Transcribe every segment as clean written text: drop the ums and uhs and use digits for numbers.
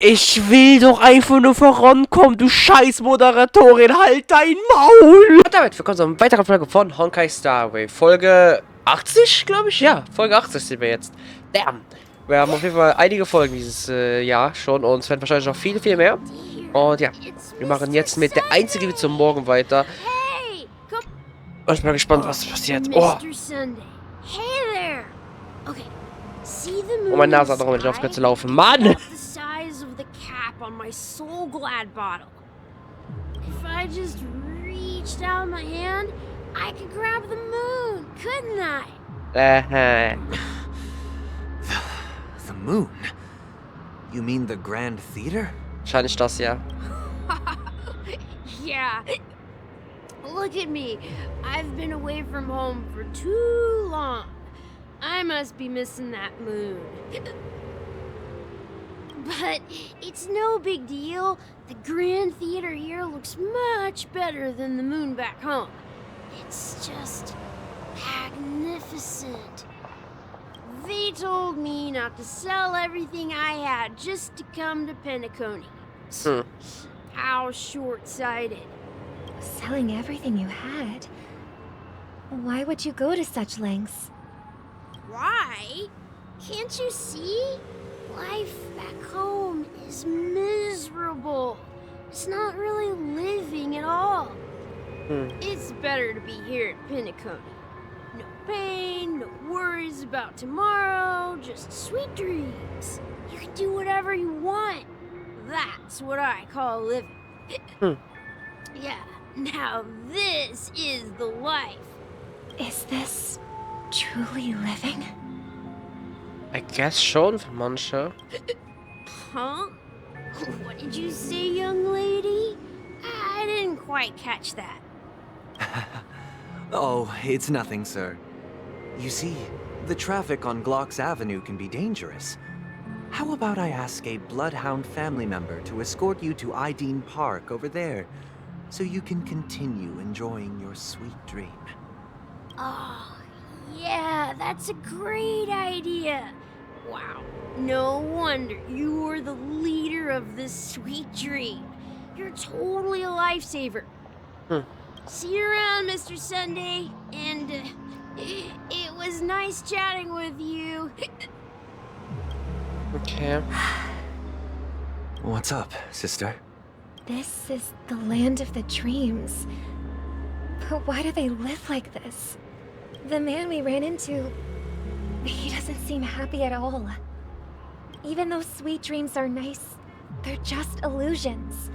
Ich will doch einfach nur vorankommen, du scheiß Moderatorin, halt dein Maul! Und damit willkommen zu einer weiteren Folge von Honkai Star Rail. Folge 80, glaube ich? Ja, Folge 80 sind wir jetzt. Damn. Wir haben auf jeden Fall einige Folgen dieses Jahr schon und es werden wahrscheinlich noch viel, viel mehr. Und ja, wir machen jetzt mit der einzige zum Morgen weiter. Und ich bin gespannt, was passiert. Oh! Oh, meine Nase hat noch nicht aufgehört zu laufen. Mann! On my soul glad bottle. If I just reached out my hand, I could grab the moon, couldn't I? The moon? You mean the Grand Theater? Wahrscheinlich das, ja. Yeah. Look at me. I've been away from home for too long. I must be missing that moon. But it's no big deal. The Grand Theater here looks much better than the moon back home. It's just magnificent. They told me not to sell everything I had just to come to Penacony. How short-sighted. Selling everything you had? Why would you go to such lengths? Why? Can't you see? Life back home is miserable. It's not really living at all. It's better to be here at Penacony. No pain, no worries about tomorrow, just sweet dreams. You can do whatever you want. That's what I call living. Yeah, now this is the life. Is this truly living? I guess schon für manche. Huh? What did you say, young lady? I didn't quite catch that. Oh, it's nothing, sir. You see, the traffic on Glock's Avenue can be dangerous. How about I ask a Bloodhound family member to escort you to Ideen Park over there, so you can continue enjoying your sweet dream? Oh, yeah, that's a great idea. Wow, no wonder you were the leader of this sweet dream. You're totally a lifesaver. See you around, Mr. Sunday. And it was nice chatting with you. Okay. What's up, sister? This is the land of the dreams. But why do they live like this? The man we ran into, he doesn't seem happy at all. Even though sweet dreams are nice, they're just illusions.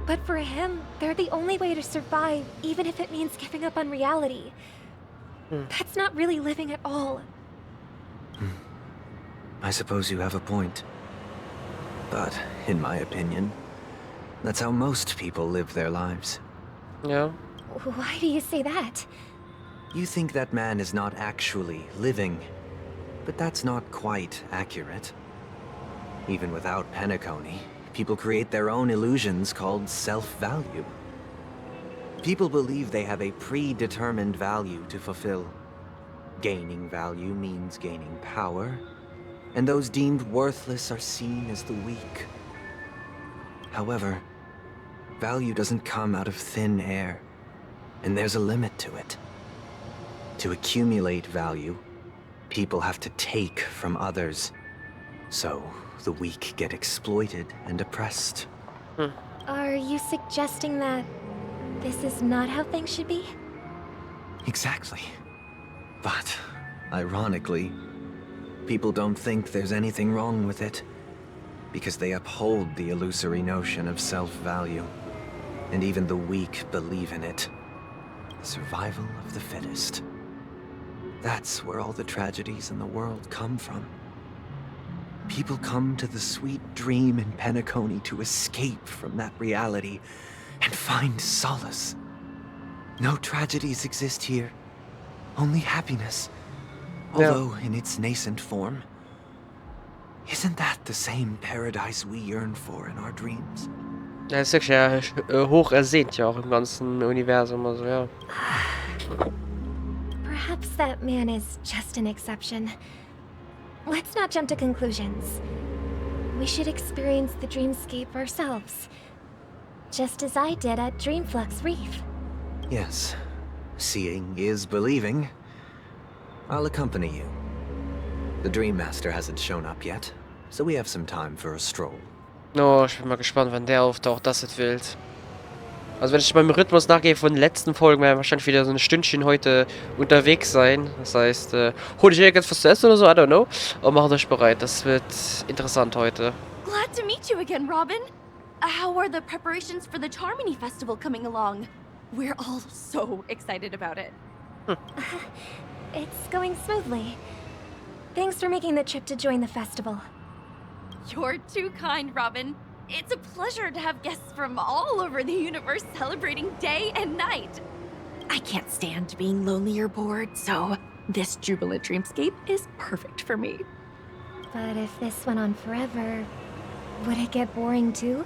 But for him, they're the only way to survive, even if it means giving up on reality. That's not really living at all. I suppose you have a point. But, in my opinion, that's how most people live their lives. Ja. Why do you say that? You think that man is not actually living, but that's not quite accurate. Even without Penacony, people create their own illusions called self-value. People believe they have a predetermined value to fulfill. Gaining value means gaining power, and those deemed worthless are seen as the weak. However, value doesn't come out of thin air, and there's a limit to it. To accumulate value, people have to take from others. So, the weak get exploited and oppressed. Are you suggesting that this is not how things should be? Exactly. But, ironically, people don't think there's anything wrong with it, because they uphold the illusory notion of self-value. And even the weak believe in it. The survival of the fittest. That's where all the tragedies in the world come from. People come to the sweet dream in Penacony to escape from that reality and find solace. No tragedies exist here, only happiness. Although in its nascent form. Isn't that the same paradise we yearn for in our dreams? Ja, ist wirklich ja hoch ersehnt ja auch im ganzen Universum, also ja. Perhaps that man is just an exception. Let's not jump to conclusions. We should experience the dreamscape ourselves. Just as I did at Dreamflux Reef. Yes. Seeing is believing. I'll accompany you. The Dream Master hasn't shown up yet, so we have some time for a stroll. Oh, ich bin mal gespannt, wann der auftaucht. Das ist wild. Also wenn ich meinem Rhythmus nachgehe von den letzten Folgen, werden wir wahrscheinlich wieder so ein Stündchen heute unterwegs sein. Das heißt, hol ich jetzt was zu essen oder so, I don't know. Und macht euch bereit. Das wird interessant heute. Glad to meet you again, Robin. How are the preparations for the Charmony Festival coming along? We're all so excited about it. It's going smoothly. Thanks for making the trip to join the festival. You're too kind, Robin. It's a pleasure to have guests from all over the universe celebrating day and night. I can't stand being lonely or bored, so this jubilant dreamscape is perfect for me. But if this went on forever, would it get boring too?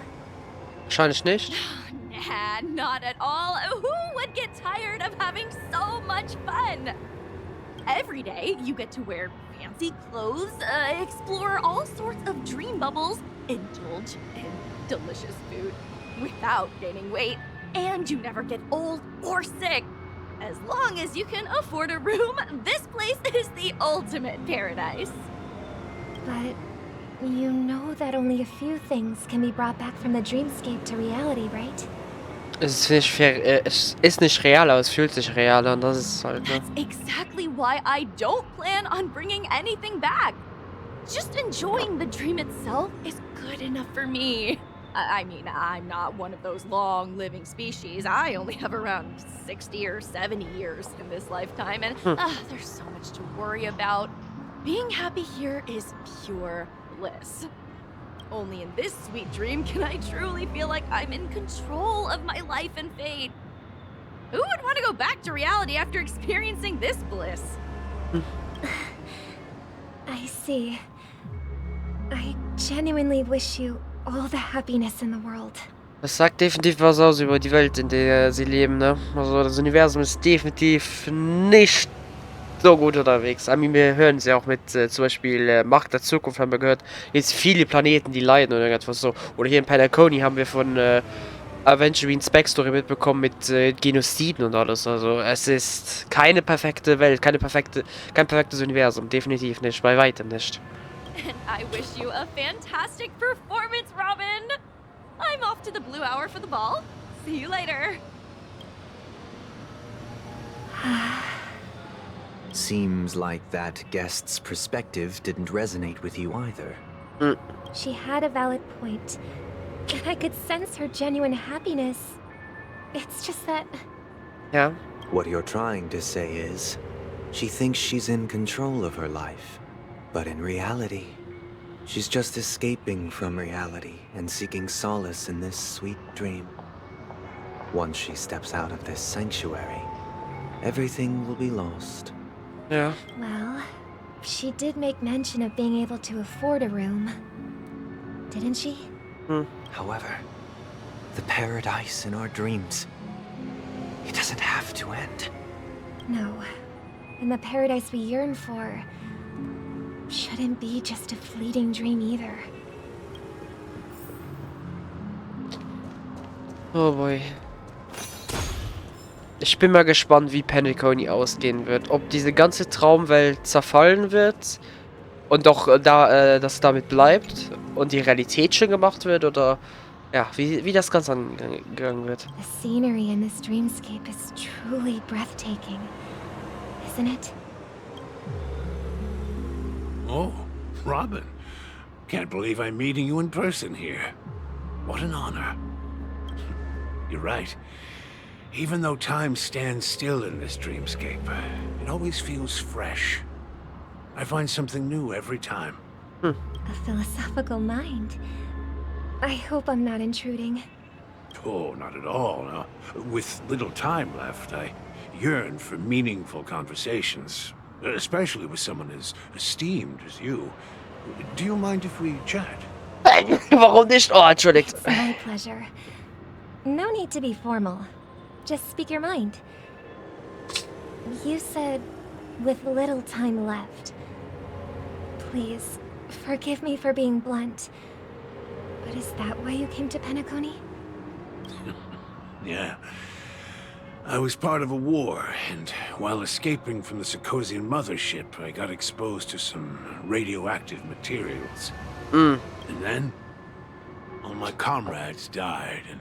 Wahrscheinlich nicht. Nah, not at all. Who would get tired of having so much fun? Every day, you get to wear fancy clothes, explore all sorts of dream bubbles, indulge in delicious food without gaining weight, and you never get old or sick. As long as you can afford a room, this place is the ultimate paradise. But you know that only a few things can be brought back from the dreamscape to reality, right? Es ist nicht real, aber es fühlt sich real an. Das ist halt, ne? That's exactly why I don't plan on bringing anything back. Just enjoying the dream itself is good enough for me. I mean, I'm not one of those long-living species. I only have around 60 or 70 years in this lifetime, and there's so much to worry about. Being happy here is pure bliss. Only in this sweet dream can I truly feel like I'm in control of my life and fate. Who would want to go back to reality after experiencing this bliss? I see. I genuinely wish you all the happiness in the world. Das sagt definitiv was aus über die Welt, in der sie leben, ne? Also das Universum ist definitiv nicht so gut unterwegs. I mean, wir hören es ja auch mit zum Beispiel Macht der Zukunft, haben wir gehört, jetzt viele Planeten, die leiden oder irgendwas so. Oder hier in Penacony haben wir von Avengers Backstory mitbekommen mit Genoziden und alles. Also es ist keine perfekte Welt, kein perfektes Universum. Definitiv nicht, bei weitem nicht. And I wish you a fantastic performance, Robin! I'm off to the Blue Hour for the ball. See you later. Seems like that guest's perspective didn't resonate with you either. She had a valid point. And I could sense her genuine happiness. It's just that... Ja. What you're trying to say is, she thinks she's in control of her life. But in reality, she's just escaping from reality and seeking solace in this sweet dream. Once she steps out of this sanctuary, everything will be lost. Ja. Well, she did make mention of being able to afford a room. Didn't she? However, the paradise in our dreams, it doesn't have to end. No. And the paradise we yearn for shouldn't be just a fleeting dream either. Oh boy. Ich bin mal gespannt, wie Penacony ausgehen wird. Ob diese ganze Traumwelt zerfallen wird und doch das damit bleibt und die Realität schon gemacht wird oder ja, wie das Ganze angegangen wird. The scenery in this dreamscape is truly breathtaking, isn't it? Oh, Robin. Can't believe I'm meeting you in person here. What an honor. You're right. Even though time stands still in this dreamscape, it always feels fresh. I find something new every time. A philosophical mind. I hope I'm not intruding. Oh, not at all. No. With little time left, I yearn for meaningful conversations, especially with someone as esteemed as you. Do you mind if we chat? Warum nicht? Oh, entschuldigt. It's my pleasure. No need to be formal. Just speak your mind. You said, with little time left. Please, forgive me for being blunt, But is that why you came to Penacony? Yeah. I was part of a war, and while escaping from the Sarkozian mothership, I got exposed to some radioactive materials. And then, all my comrades died, and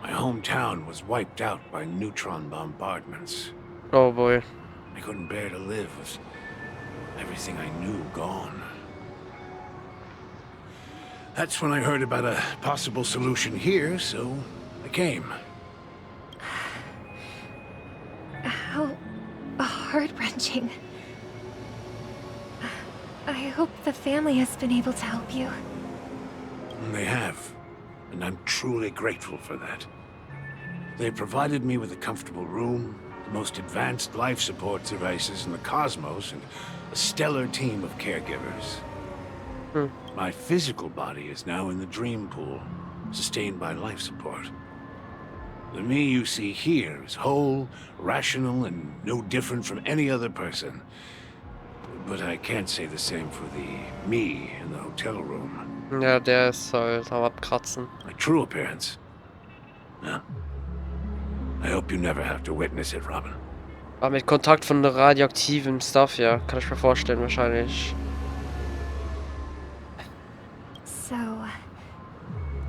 my hometown was wiped out by neutron bombardments. Oh boy. I couldn't bear to live with everything I knew gone. That's when I heard about a possible solution here, so I came. How heart-wrenching. I hope the family has been able to help you. They have, and I'm truly grateful for that. They provided me with a comfortable room, the most advanced life support devices in the cosmos, and a stellar team of caregivers. My physical body is now in the dream pool, sustained by life support. The me you see here is whole, rational, and no different from any other person. But I can't say the same for the me in the hotel room. Ja, der ist halt am Abkratzen. My true appearance. No. I hope you never have to witness it, Robin. Aber mit Kontakt von radioaktivem Stuff, ja, kann ich mir vorstellen, wahrscheinlich. So,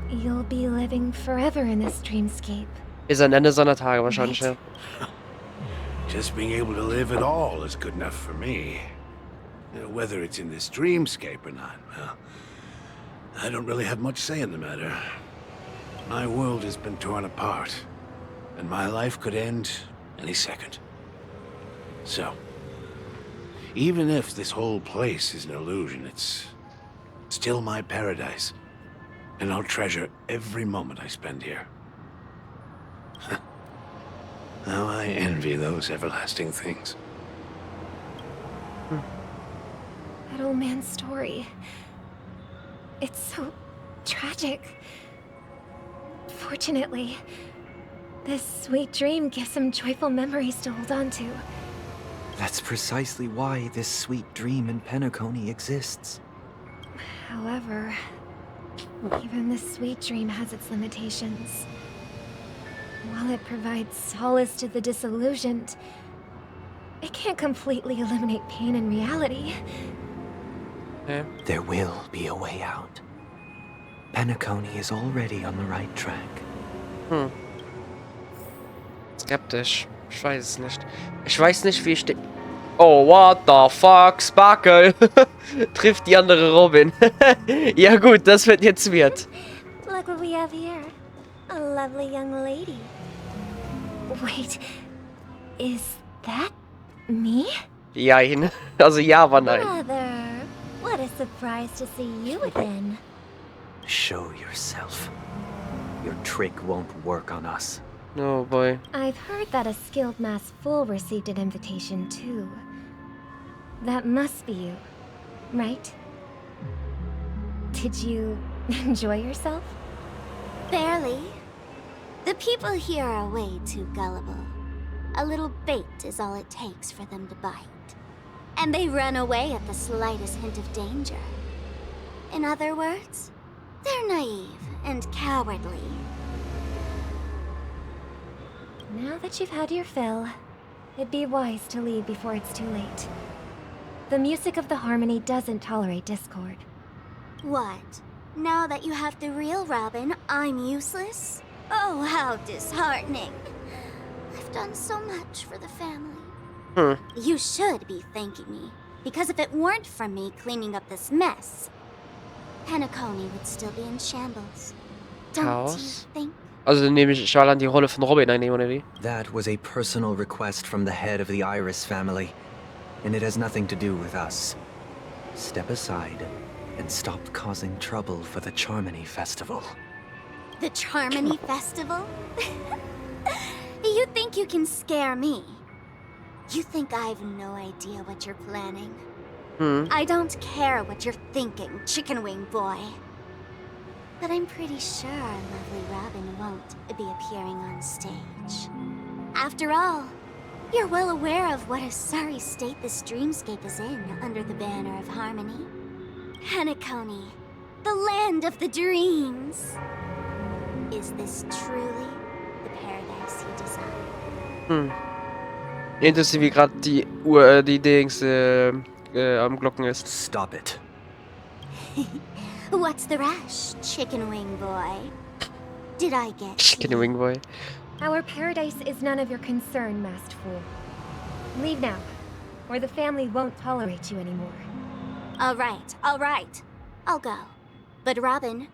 you'll be living forever in this dreamscape. Ist ein Ende seiner Tage wahrscheinlich, ja. Just being able to live at all is good enough for me. Whether it's in this dreamscape or not, well, I don't really have much say in the matter. My world has been torn apart, and my life could end any second. So, even if this whole place is an illusion, it's still my paradise, and I'll treasure every moment I spend here. How I envy those everlasting things. That old man's story. It's so tragic. Fortunately, this sweet dream gives him joyful memories to hold on to. That's precisely why this sweet dream in Penacony exists. However, even this sweet dream has its limitations. While it provides solace to the disillusioned, it can't completely eliminate pain in reality. Okay. There will be a way out. Penacony is already on the right track. Skeptisch. Ich weiß es nicht. Ich weiß nicht, wie ich den... Oh, what the fuck, Sparkle. Trifft die andere Robin. Ja gut, das wird jetzt weird. Look what we have here. A lovely young lady. Wait, is that me? Jein. Also ja, aber nein. Mother, what a surprise to see you again. Show yourself. Your trick won't work on us. Oh boy. I've heard that a skilled mass fool received an invitation too. That must be you, right? Did you enjoy yourself? Barely. The people here are way too gullible. A little bait is all it takes for them to bite. And they run away at the slightest hint of danger. In other words, they're naive and cowardly. Now that you've had your fill, it'd be wise to leave before it's too late. The music of the harmony doesn't tolerate discord. What? Now that you have the real Robin, I'm useless? Oh, how disheartening. I've done so much for the family. You should be thanking me, because if it weren't for me cleaning up this mess, Penacony would still be in shambles. Don't Chaos? you think? Also nehme ich mal an die Rolle von Robin einnehmen, oder wie? That was a personal request from the head of the Iris family, and it has nothing to do with us. Step aside and stop causing trouble for the Charmony Festival. The Charmony Festival? You think you can scare me? You think I have no idea what you're planning? I don't care what you're thinking, chicken wing boy. But I'm pretty sure lovely Robin won't be appearing on stage. After all, you're well aware of what a sorry state this dreamscape is in under the banner of harmony. Penacony, the land of the dreams. Is this truly the paradise you desire? Interessant, wie gerade die Uhr, die Dings am Glocken ist. Stop it. What's the rush, chicken wing boy? Did I get Chicken you? Wing Boy. Our paradise is none of your concern, masked fool. Leave now, or the family won't tolerate you anymore. All right. I'll go. But Robin,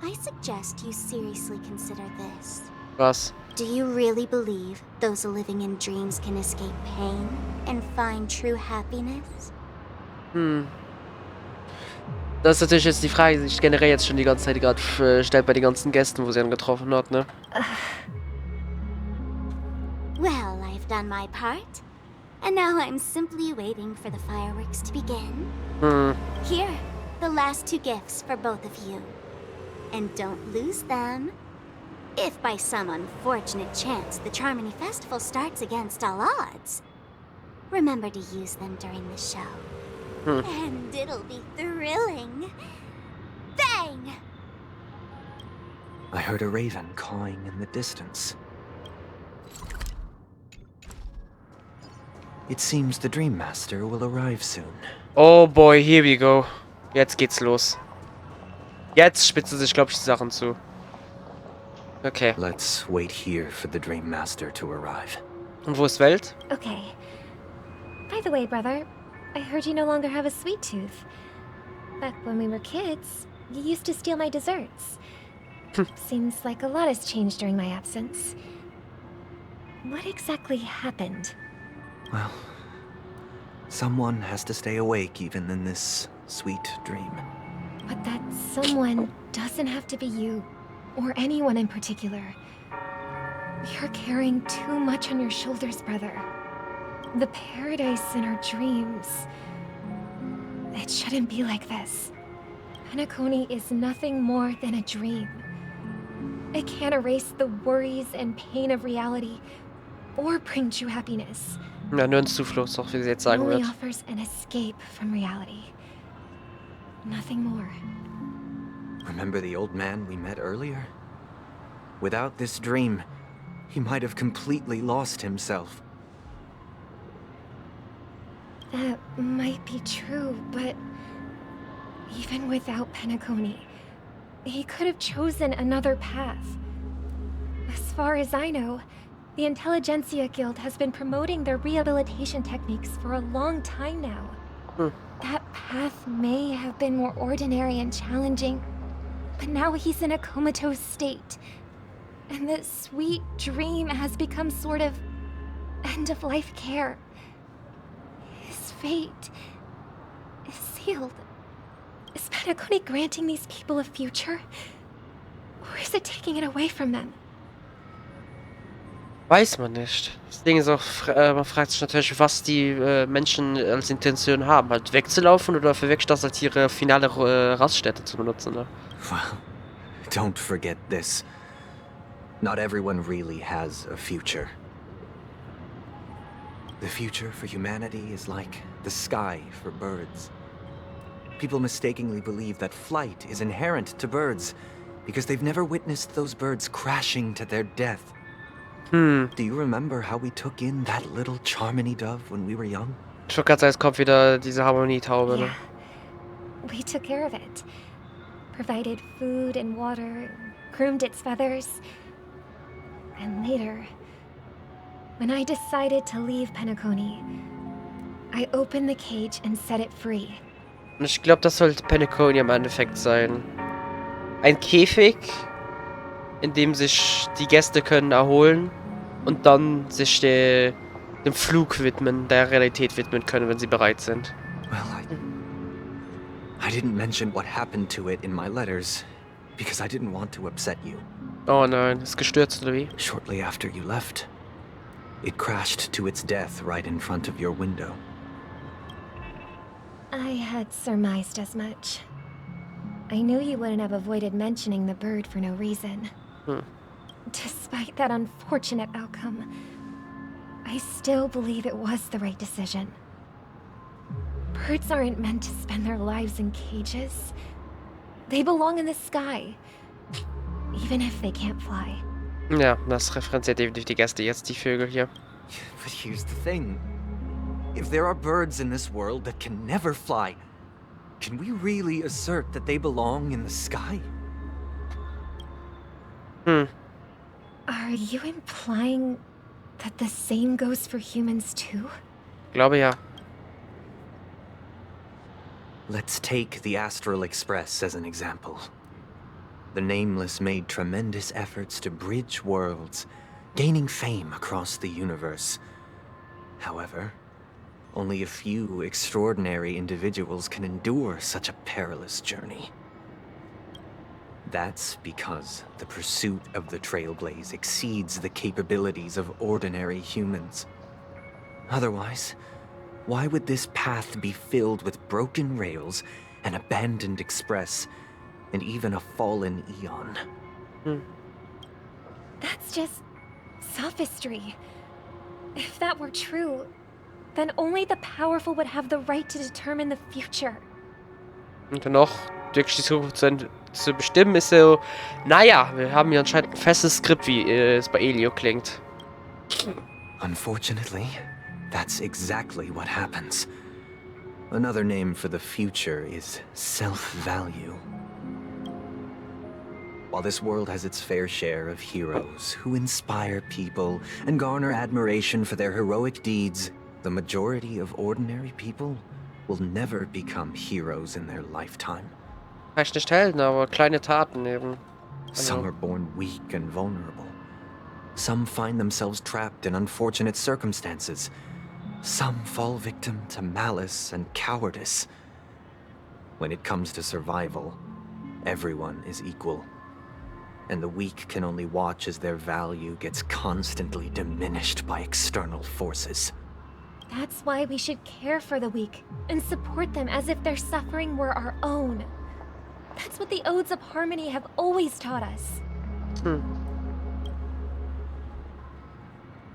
I suggest you seriously consider this. Was? Do you really believe those living in dreams can escape pain and find true happiness? Das ist natürlich jetzt die Frage, die sich generell jetzt schon die ganze Zeit gerade stellt bei den ganzen Gästen, wo sie dann getroffen hat, ne? Well, I've done my part. And now I'm simply waiting for the fireworks to begin. Here, the last 2 gifts for both of you. And don't lose them. If by some unfortunate chance the Charmony Festival starts against all odds, remember to use them during the show. And it'll be thrilling. Bang! I heard a raven cawing in the distance. It seems the Dream Master will arrive soon. Oh boy, here we go. Jetzt geht's los. Jetzt spitzen sich, glaube ich, die Sachen zu. Okay. Let's wait here for the Dream Master to arrive. Und wo ist Welt? Okay. By the way, brother, I heard you no longer have a sweet tooth. Back when we were kids, you used to steal my desserts. Seems like a lot has changed during my absence. What exactly happened? Well, someone has to stay awake even in this sweet dream. But that someone doesn't have to be you, or anyone in particular. You're carrying too much on your shoulders, brother. The paradise in our dreams. It shouldn't be like this. Penacony is nothing more than a dream. It can't erase the worries and pain of reality, or bring true happiness. Ja, nur ein Zuflucht, auch wie sie jetzt It sagen only wird. offers an escape from reality. Nothing more. Remember the old man we met earlier? Without this dream, he might have completely lost himself. That might be true, but even without Penacony, he could have chosen another path. As far as I know, the Intelligentsia Guild has been promoting their rehabilitation techniques for a long time now. That path may have been more ordinary and challenging, but now he's in a comatose state. And the sweet dream has become sort of end-of-life care. His fate is sealed. Is Penacony granting these people a future? Or is it taking it away from them? Weiß man nicht. Das Ding ist auch, man fragt sich natürlich, was die Menschen als Intention haben. Halt wegzulaufen oder für wirklich das als ihre finale Raststätte zu benutzen, ne? Well, don't forget this. Not everyone really has a future. The future for humanity is like the sky for birds. People mistakenly believe that flight is inherent to birds because they've never witnessed those birds crashing to their death. Do you remember how we took in that little Charmony dove when we were young? Ich wollte gerade sagen, es kommt wieder diese Harmonietaube, ne? Yeah. We took care of it. Provided food and water, groomed its feathers. And later, when I decided to leave Penacony, I opened the cage and set it free. Und ich glaube, das sollte Penacony im Endeffekt sein. Ein Käfig, in dem sich die Gäste können erholen und dann sich dem Flug widmen, der Realität widmen können, wenn sie bereit sind. Well, I didn't mention what happened to it in my letters because I didn't want to upset you. Oh nein, ist gestürzt oder wie? Shortly after you left, it crashed to its death right in front of your window. I had surmised as much. I knew you wouldn't have avoided mentioning the bird for no reason. Despite that unfortunate outcome, I still believe it was the right decision. Birds aren't meant to spend their lives in cages. They belong in the sky. Even if they can't fly. Ja, das referenziert definitiv die Gäste jetzt, die Vögel hier. But here's the thing. If there are birds in this world that can never fly, can we really assert that they belong in the sky? Are you implying that the same goes for humans too? Glaube ja. Let's take the Astral Express as an example. The Nameless made tremendous efforts to bridge worlds, gaining fame across the universe. However, only a few extraordinary individuals can endure such a perilous journey. That's because the pursuit of the Trailblaze exceeds the capabilities of ordinary humans. Otherwise, why would this path be filled with broken rails, an abandoned express, and even a fallen eon? That's just sophistry. If that were true, then only the powerful would have the right to determine the future. Und dennoch, wirklich die Zukunft zu bestimmen, ist so, naja, wir haben hier anscheinend ein festes Skript, wie es bei Elio klingt. Unfortunately, that's exactly what happens. Another name for the future is self-value. While this world has its fair share of heroes who inspire people and garner admiration for their heroic deeds, the majority of ordinary people will never become heroes in their lifetime. Vielleicht nicht Helden, aber kleine Taten eben. Some are born weak and vulnerable. Some find themselves trapped in unfortunate circumstances. Some fall victim to malice and cowardice. When it comes to survival, everyone is equal. And the weak can only watch as their value gets constantly diminished by external forces. That's why we should care for the weak and support them as if their suffering were our own. That's what the Odes of Harmony have always taught us.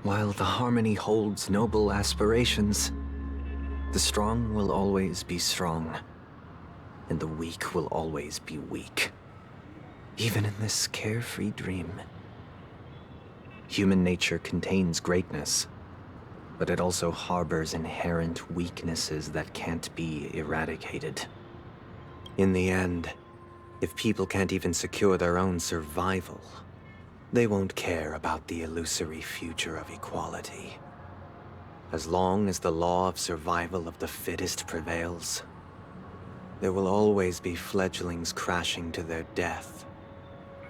While the Harmony holds noble aspirations, the strong will always be strong, and the weak will always be weak. Even in this carefree dream. Human nature contains greatness, but it also harbors inherent weaknesses that can't be eradicated. In the end, if people can't even secure their own survival, they won't care about the illusory future of equality. As long as the law of survival of the fittest prevails, there will always be fledglings crashing to their death.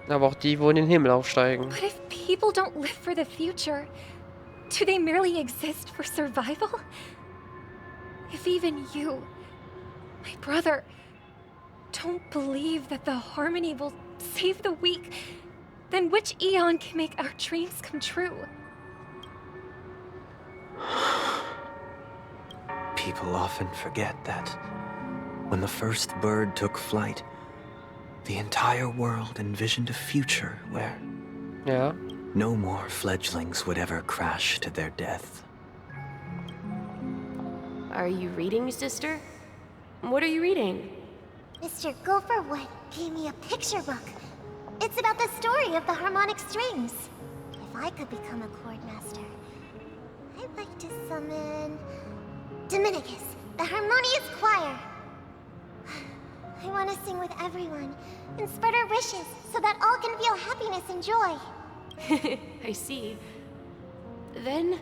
Aber auch die, wo in den Himmel aufsteigen. But if people don't live for the future, do they merely exist for survival? If even you, my brother, don't believe that the Harmony will save the weak, then which eon can make our dreams come true? People often forget that when the first bird took flight, the entire world envisioned a future where no more fledglings would ever crash to their death. Are you reading, sister? What are you reading? Mr. Gopherwood gave me a picture book. It's about the story of the harmonic strings. If I could become a chord master, I'd like to summon Dominicus, the harmonious choir. I want to sing with everyone and spread our wishes so that all can feel happiness and joy. I see. Then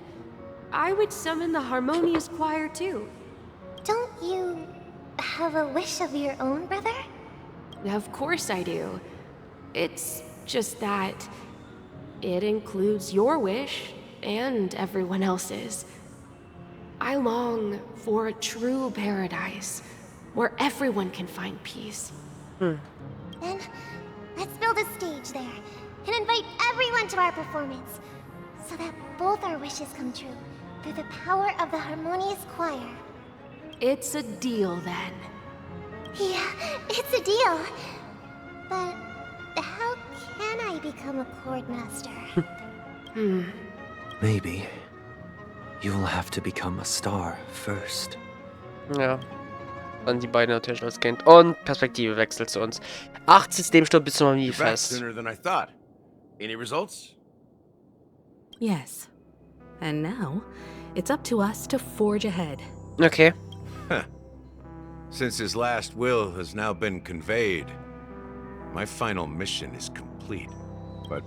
I would summon the harmonious choir too. Don't you have a wish of your own, brother? Of course I do. It's just that it includes your wish and everyone else's. I long for a true paradise where everyone can find peace. Then let's build a stage there and invite everyone to our performance so that both our wishes come true through the power of the harmonious choir. It's a deal then. Yeah, it's a deal. But how can I become a chord master? Maybe you'll have to become a star first. Ja. Dann die beiden natürlich als Kind. Und Perspektive wechselt zu uns. 8 Systemstunden bis zum You're back Armeefest. sooner than I thought. Any results? Yes. And now, it's up to us to forge ahead. Okay. Since his last will has now been conveyed, my final mission is complete. But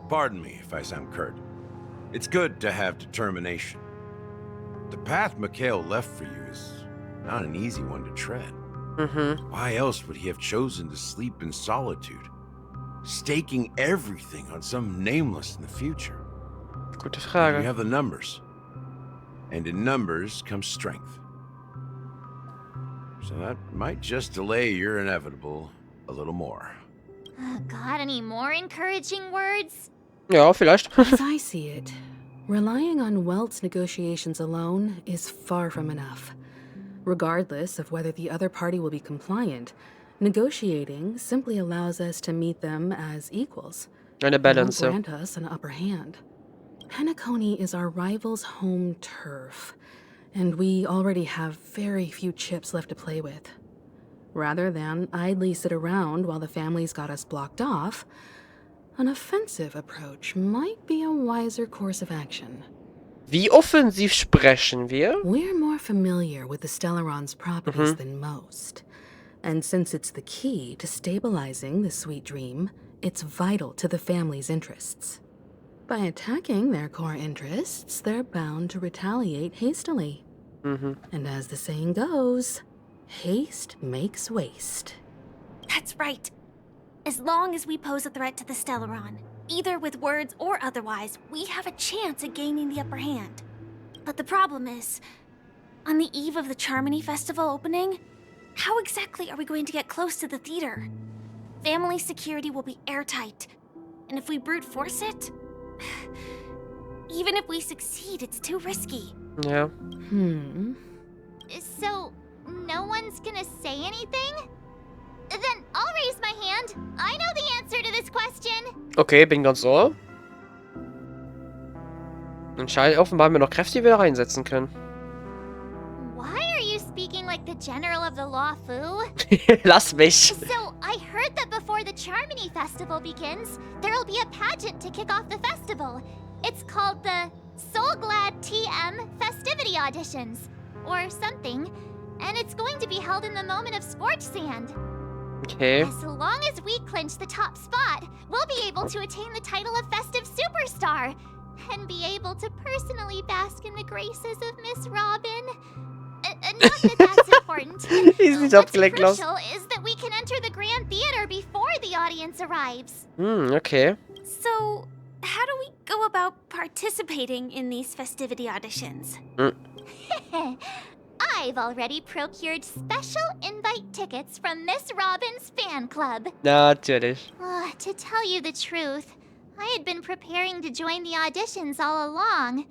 pardon me if I sound curt. It's good to have determination. The path Mikhail left for you is not an easy one to tread. Why else would he have chosen to sleep in solitude, staking everything on some nameless in the future? Gute You Frage. have the numbers, and in numbers comes strength. So that might just delay your inevitable a little more. Got any more encouraging words? Ja, vielleicht. As I see it, relying on Welt's negotiations alone is far from enough. Regardless of whether the other party will be compliant, negotiating simply allows us to meet them as equals. Eine It won't Balance. Ja. grant us an upper hand. Penacony is our rival's home turf, and we already have very few chips left to play with. Rather than idly sit around while the family's got us blocked off, an offensive approach might be a wiser course of action. Wie offensiv sprechen wir? We're more familiar with the Stellaron's properties than most. And since it's the key to stabilizing the sweet dream, it's vital to the family's interests. By attacking their core interests, they're bound to retaliate hastily. And as the saying goes, haste makes waste. That's right. As long as we pose a threat to the Stellaron, either with words or otherwise, we have a chance at gaining the upper hand. But the problem is, on the eve of the Charmony Festival opening, how exactly are we going to get close to the theater? Family security will be airtight, and if we brute force it, even if we succeed, it's too risky. Ja. So, no one's gonna say anything? Then I'll raise my hand. I know the answer to this question. Okay, bin ganz ohr. Anscheinend offenbar haben wir noch Kräfte, die wir da reinsetzen können. Why are you speaking like the General of the Law Fu? Lass mich. So, I heard that before the Charmony Festival begins, there'll be a pageant to kick off the festival. It's called the Soul Glad TM Festivity Auditions, or something, and it's going to be held in the moment of scorched sand. Okay. As long as we clinch the top spot, we'll be able to attain the title of Festive Superstar, and be able to personally bask in the graces of Miss Robin. Not that that's important. Ist nicht What's abgelenkt, Klaus. crucial is that we can enter the Grand Theater before the audience arrives. Okay. So, how do we go about participating in these festivity auditions? I've already procured special invite tickets from Miss Robin's fan club. Natürlich. To tell you the truth, I had been preparing to join the auditions all along.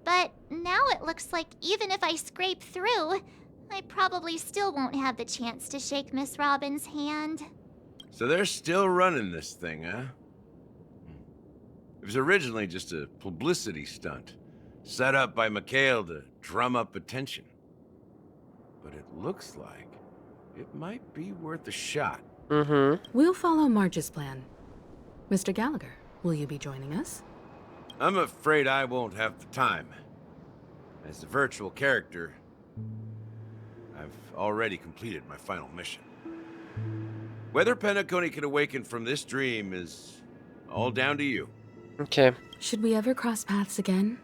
But now it looks like even if I scrape through, I probably still won't have the chance to shake Miss Robin's hand. So they're still running this thing, huh? It was originally just a publicity stunt, set up by Mikhail to drum up attention. But it looks like it might be worth a shot. We'll follow Marge's plan. Mr. Gallagher, will you be joining us? I'm afraid I won't have the time. As a virtual character, I've already completed my final mission. Whether Penacony can awaken from this dream is all down to you. Okay. Should we ever cross paths again?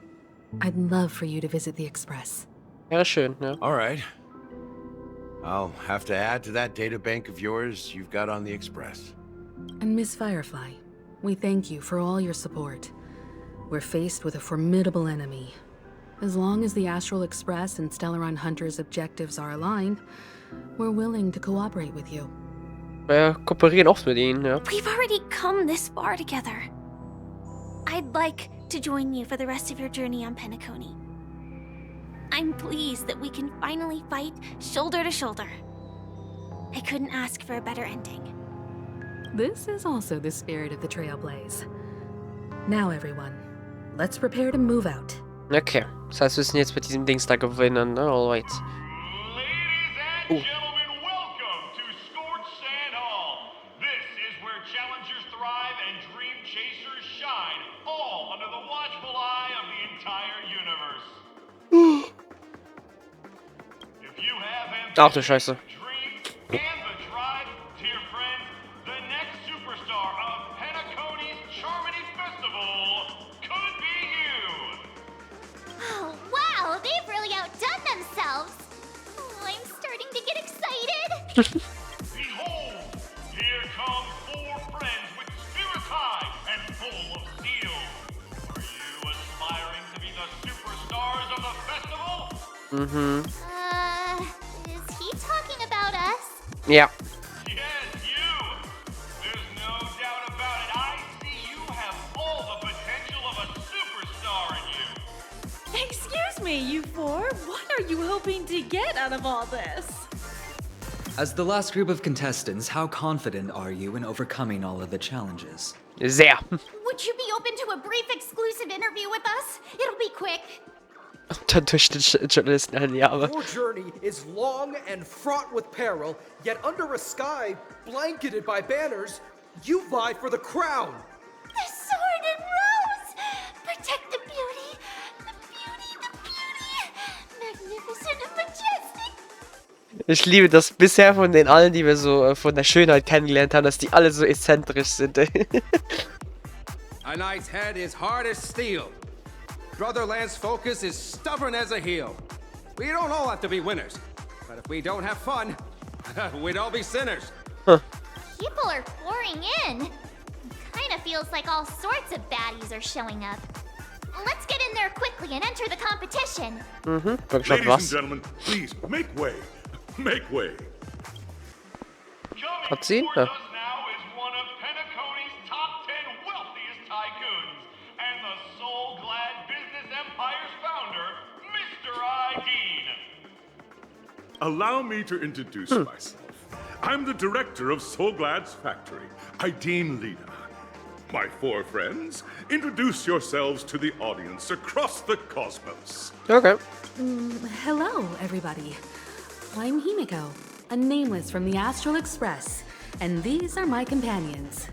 I'd love for you to visit the Express. Ja, schön, ja. All right. I'll have to add to that data bank of yours you've got on the Express. And Miss Firefly, we thank you for all your support. We're faced with a formidable enemy. As long as the Astral Express and Stellaron Hunter's objectives are aligned, we're willing to cooperate with you. Wir kooperieren oft mit ihnen, ja. We've already come this far together. I'd like to join you for the rest of your journey on Penacony. I'm pleased that we can finally fight shoulder to shoulder. I couldn't ask for a better ending. This is also the spirit of the Trailblaze. Now, everyone, let's prepare to move out. Okay. Das heißt, wir müssen jetzt mit diesem Dings da gewinnen, ne? Alright. Ladies and gentlemen, welcome to Scorched Sand Hall. drive and dream chasers shine, all under the watchful eye of the entire universe. If you have Ach du Scheiße. dreams and the drive, dear friends, the next superstar of Penacony's Charmony Festival could be you. Oh, wow, they've really outdone themselves. Oh, I'm starting to get excited. Behold, here come 4 friends with spirits high and full of zeal. Are you aspiring to be the superstars of the festival? Is he talking about us? Ja. Yes, you! There's no doubt about it. I see you have all the potential of a superstar in you. Excuse me, you 4. What are you hoping to get out of all this? As the last group of contestants, how confident are you in overcoming all of the challenges? Sehr. Would you be open to a brief exclusive interview with us? It'll be quick. Dann durch den Journalisten alle Jahre. Your journey is long and fraught with peril, yet under a sky blanketed by banners, you vie for the crown. The sword and rose! Protect the beauty! The beauty, the beauty! Magnificent and majestic! Ich liebe das bisher von den allen, die wir so von der Schönheit kennengelernt haben, dass die alle so exzentrisch sind. A knight's head is hard as steel. Brother Lance's focus is stubborn as a heel. We don't all have to be winners, but if we don't have fun, we'd all be sinners. People are pouring in. Kinda feels like all sorts of baddies are showing up. Let's get in there quickly and enter the competition. Ladies and gentlemen, please make way. Make way. Coming Cutscene? towards us now is one of Penacony's top 10 wealthiest tycoons and the soul-glad business empire's founder, Mr. Dean. Allow me to introduce myself. I'm the director of Soulglad's factory, Ideen Lida. My 4 friends, introduce yourselves to the audience across the cosmos. Okay. Hello, everybody. I'm Himiko, a nameless from the Astral Express, and these are my companions.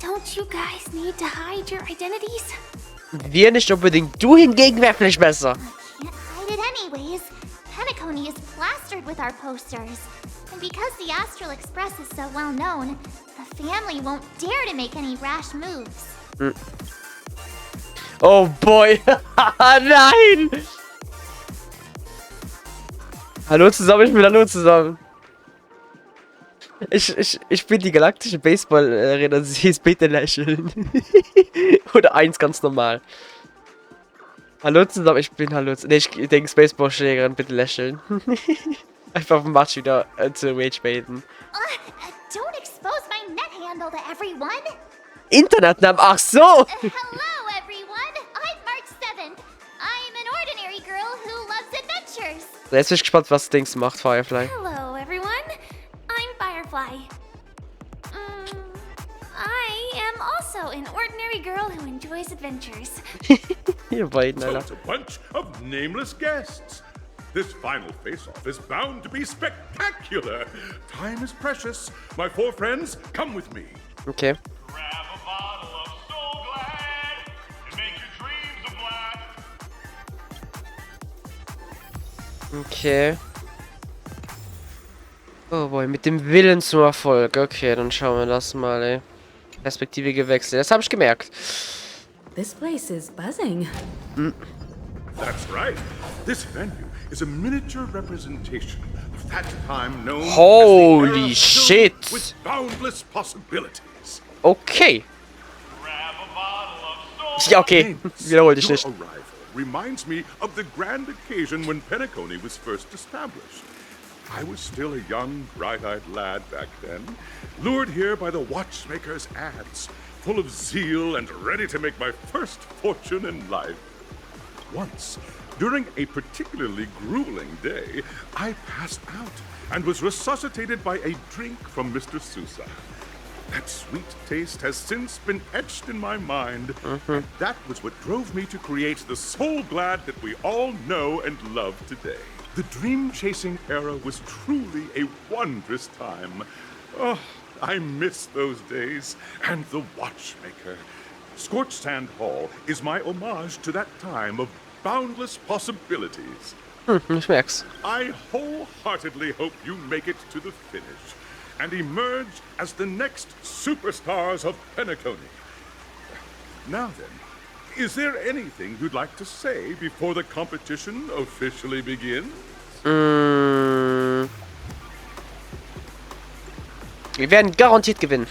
Don't you guys need to hide your identities? Wir nicht unbedingt. Du hingegen wär vielleicht besser. Can't hide it anyways. Penacony is plastered with our posters. And because the Astral Express is so well known, the family won't dare to make any rash moves. Oh boy. Nein. Hallo zusammen, ich bin Hallo zusammen. Ich bin die galaktische Baseballerin und sie ist bitte lächeln. Oder 1 ganz normal. Hallo zusammen, ich bin Hallo zusammen. Ne, ich denke Baseballschlägerin, bitte lächeln. Einfach auf dem Match wieder zu Rage baiten. Don't expose my net handle to everyone. Internetnamen, ach so! Hello everyone, I'm March 7th. I'm an ordinary girl who loves adventures. Jetzt bin ich gespannt, was Dings macht, Firefly. Hello everyone, I'm Firefly. I am also an ordinary girl who enjoys adventures. Ihr beiden, So Alter. it's a bunch of nameless guests. This final face-off is bound to be spectacular. Time is precious. My 4 friends, come with me. Okay. Grab a bottle of Soul Glad and make your dreams a blast. Okay. Oh boy, mit dem Willen zum Erfolg. Okay, dann schauen wir das mal, ey. Perspektive gewechselt. Das habe ich gemerkt. This place is buzzing. That's right. This venue is a miniature representation of that time known Holy as the era shit. filled with boundless possibilities. Okay. Grab a bottle of Soul Ja, okay. Wiederhol dich Your nicht. arrival reminds me of the grand occasion when Penacony was first established. I was still a young, bright-eyed lad back then, lured here by the watchmaker's ads, full of zeal and ready to make my first fortune in life. Once, during a particularly grueling day, I passed out and was resuscitated by a drink from Mr. Sousa. That sweet taste has since been etched in my mind, and that was what drove me to create the Soul Glad that we all know and love today. The dream-chasing era was truly a wondrous time. Oh, I miss those days. And the watchmaker. Scorched Sand Hall is my homage to that time of boundless possibilities. Ich merk's. I wholeheartedly hope you make it to the finish and emerge as the next superstars of Penacony. Now then, is there anything you'd like to say before the competition officially begins? Wir werden garantiert gewinnen.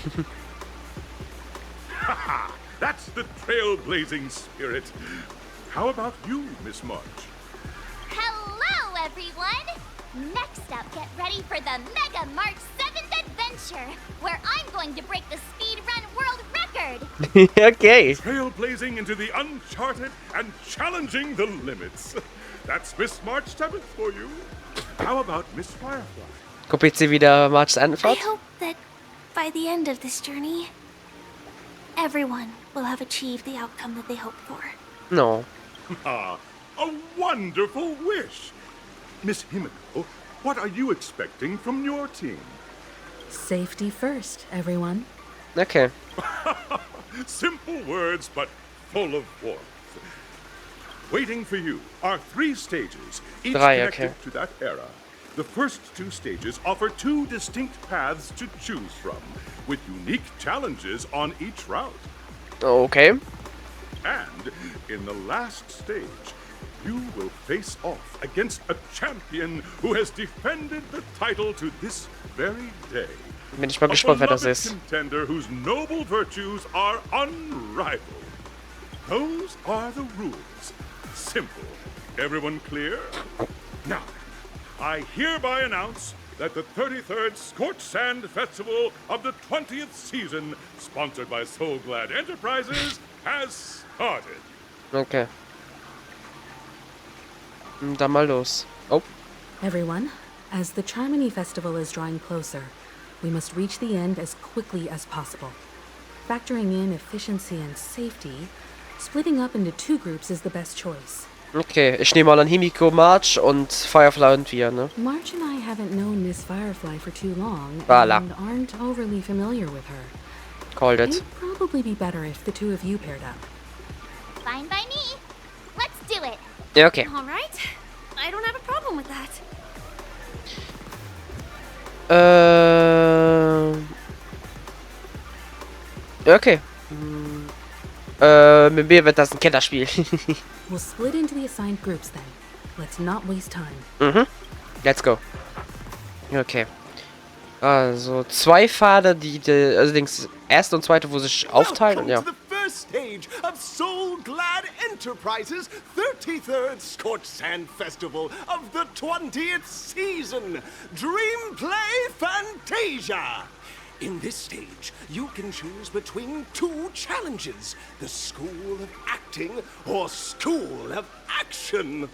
Haha, that's the trailblazing spirit. How about you, Miss March? Hello, everyone! Next up, get ready for the Mega March 7th adventure, where I'm going to break the speedrun world record! Okay. Trailblazing into the uncharted and challenging the limits. That's Miss March 7th for you. How about Miss Firefly? Kopiert sie wieder March's I Antwort? hope that by the end of this journey, everyone will have achieved the outcome that they hoped for. No. Ah, a wonderful wish. Miss Himiko, what are you expecting from your team? Safety first, everyone. Okay. Simple words, but full of warmth. Waiting for you are 3 stages, each connected to that era. The first 2 stages offer 2 distinct paths to choose from, with unique challenges on each route. Okay. And in the last stage, you will face off against a champion who has defended the title to this very day. Bin ich mal gespannt, wer das A ist. contender whose noble virtues are unrivaled. Those are the rules. Simple. Everyone clear? Now, I hereby announce that the 33rd Scorched Sand Festival of the 20th season, sponsored by Soul Glad Enterprises, has started. Okay. Dann mal los. Oh. Everyone, as the Charmony Festival is drawing closer, we must reach the end as quickly as possible. Factoring in efficiency and safety, splitting up into 2 groups is the best choice. Okay, ich nehme mal an Himiko, March und Firefly und wir, ne? March and I haven't known Miss Firefly for too long Voilà. and aren't overly familiar with her. Called it. It'd probably be better if the 2 of you paired up. Fine by me. Let's do it. Ja, okay. All right. I don't have a problem with that. Okay. Mit mir wird das ein Killerspiel. We'll split into the assigned groups then. Let's not waste time. Mhm. Let's go. Okay. Also 2 Pfade, also das erste und zweite, wo sich aufteilen. Ja. To the first stage of Soul Glad Enterprises' 33rd Scorched Sand Festival of the 20th season, Dream Play Fantasia. In this stage, you can choose between 2 challenges, the School of Acting or School of Action.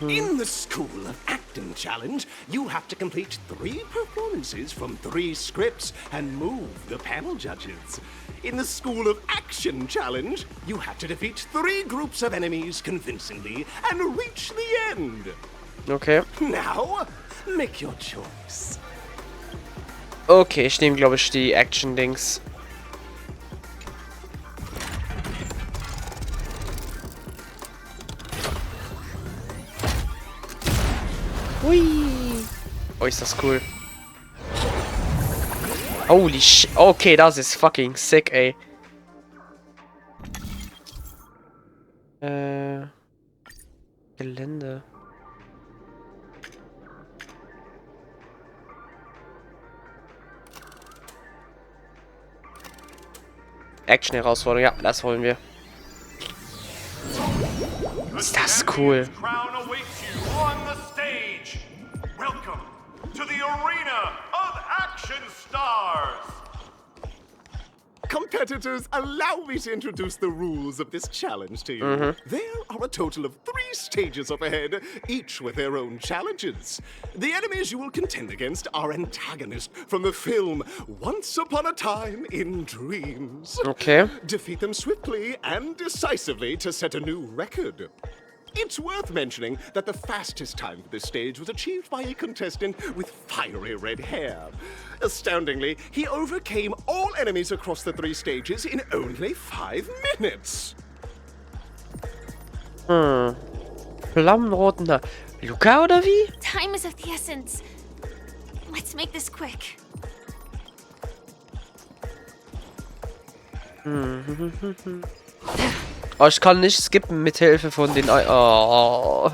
In the School of Acting challenge, you have to complete 3 performances from 3 scripts and move the panel judges. In the School of Action challenge, you have to defeat 3 groups of enemies convincingly and reach the end. Okay. Now, make your choice. Okay, ich nehme, glaube ich, die Action-Dings. Hui. Oh, ist das cool. Holy shit. Okay, das ist fucking sick, ey. Gelände. Action-Herausforderung, ja, das wollen wir. Ist das cool. Crown awaits you on the stage. Welcome to the arena of action stars. Competitors, allow me to introduce the rules of this challenge to you. There are a total of 3 stages up ahead, each with their own challenges. The enemies you will contend against are antagonists from the film Once Upon a Time in Dreams. Okay. Defeat them swiftly and decisively to set a new record. It's worth mentioning that the fastest time for this stage was achieved by a contestant with fiery red hair. Astoundingly, he overcame all enemies across the 3 stages in only 5 minutes. Flammenroten Haar. Luca oder wie? Time is of the essence. Let's make this quick. Oh, ich kann nicht skippen mit Hilfe von den... Oh.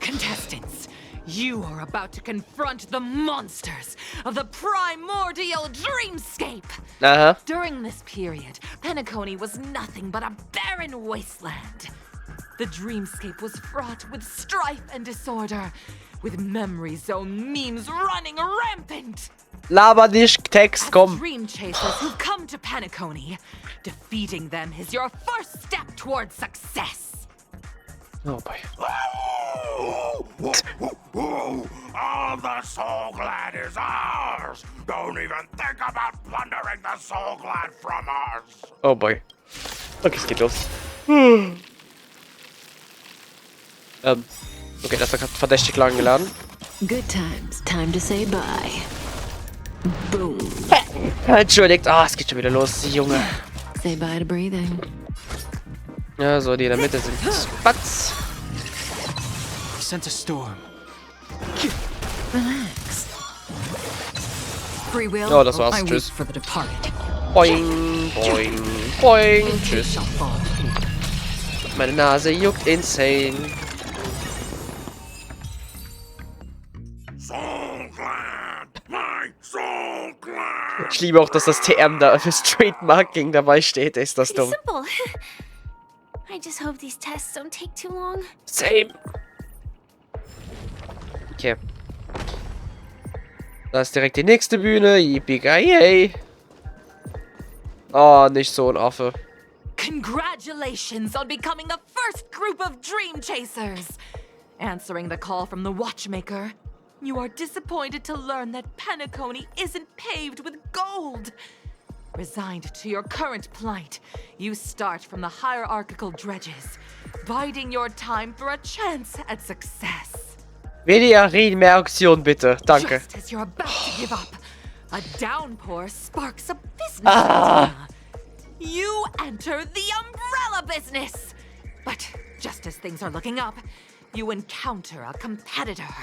Contestants, you are about to confront the monsters of the primordial dreamscape. During this period, Penacony was nothing but a barren wasteland. The dreamscape was fraught with strife and disorder, with memory zone memes running rampant. Laber nicht, Text, komm. Dream chasers who come to Penacony, defeating them is your first step towards success. Oh boy. All the Soul Glad is ours! Don't even think about plundering the Soul Glad from us! Oh boy. Okay, es geht los. Okay, das hat verdächtig lang geladen. Good times, time to say bye. Boom. Entschuldigt. Ah, es geht schon wieder los, Junge. Say bye to breathing. Ja, so, die in der Mitte sind Spatz. I sense a storm. Relax. Free will. Oh, das war's. Tschüss. For the departed. Boing, boing, boing. Tschüss. Meine Nase juckt insane. Ich liebe auch, dass das TM da fürs Trademarking dabei steht. Ist das dumm? Simple. I just hope these tests don't take too long. Same. Okay. Da ist direkt die nächste Bühne. Yippie-ki-yay. Oh, nicht so ein Affe. Congratulations on becoming the first group of dream chasers. Answering the call from the watchmaker, you are disappointed to learn that Penacony isn't paved with gold. Resigned to your current plight, you start from the hierarchical dredges, biding your time for a chance at success. Weniger reden, mehr Aktion, bitte. Danke. Just as you're about to give up, a downpour sparks a business idea. You enter the umbrella business. But just as things are looking up, you encounter a competitor.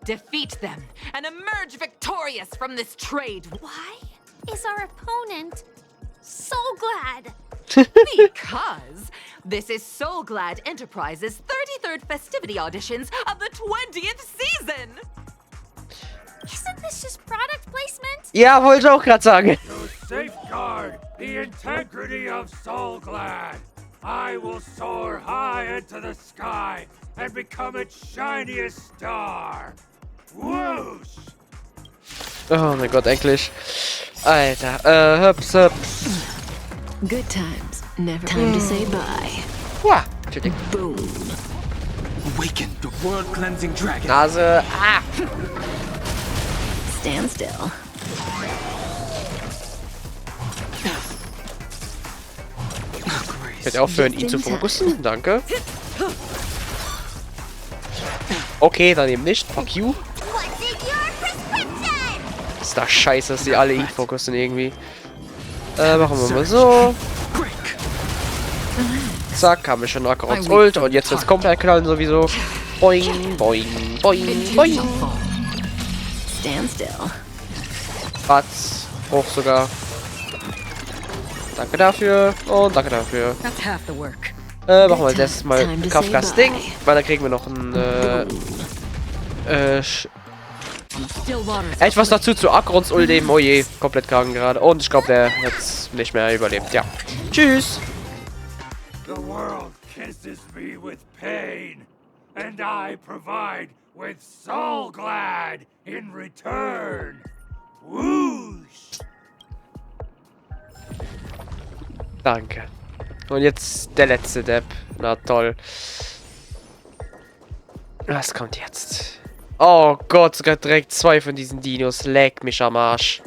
Defeat them and emerge victorious from this trade. Why is our opponent so glad? Because this is Soul Glad Enterprises' 33rd festivity auditions of the 20th season. Isn't this just product placement? Ja, wollte ich auch gerade sagen. To safeguard the integrity of Soul Glad, I will soar high into the sky and become its shiniest star. Whoosh! Oh mein Gott, endlich. Alter, hüps, hüps. Good times, never time to say bye. Wow, Entschuldigung. Boom. Awaken the world-cleansing dragon. Nase, Stand still. Könnt ihr aufhören, ihn zu fokussen? Danke. Okay, dann eben nicht. Fuck you. Ist doch scheiße, dass die alle ihn fokussen irgendwie. Machen wir mal so. Zack, haben wir schon Akarots Ult und jetzt wird's komplett knallen sowieso. Boing, boing, boing, boing. Stand still. Batz. Hoch sogar. Danke dafür und danke dafür. That's half the work. Machen wir jetzt mal Kafkas Ding, weil dann kriegen wir noch ein etwas dazu zu Akrons Ult eben. Oh je, komplett krank gerade. Und ich glaube, der hat's nicht mehr überlebt. Ja. Tschüss. The world kisses me with pain, and I provide with Soul Glad in return. Whoosh! Danke. Und jetzt der letzte Depp. Na toll. Was kommt jetzt? Oh Gott, sogar direkt 2 von diesen Dinos. Leck mich am Arsch.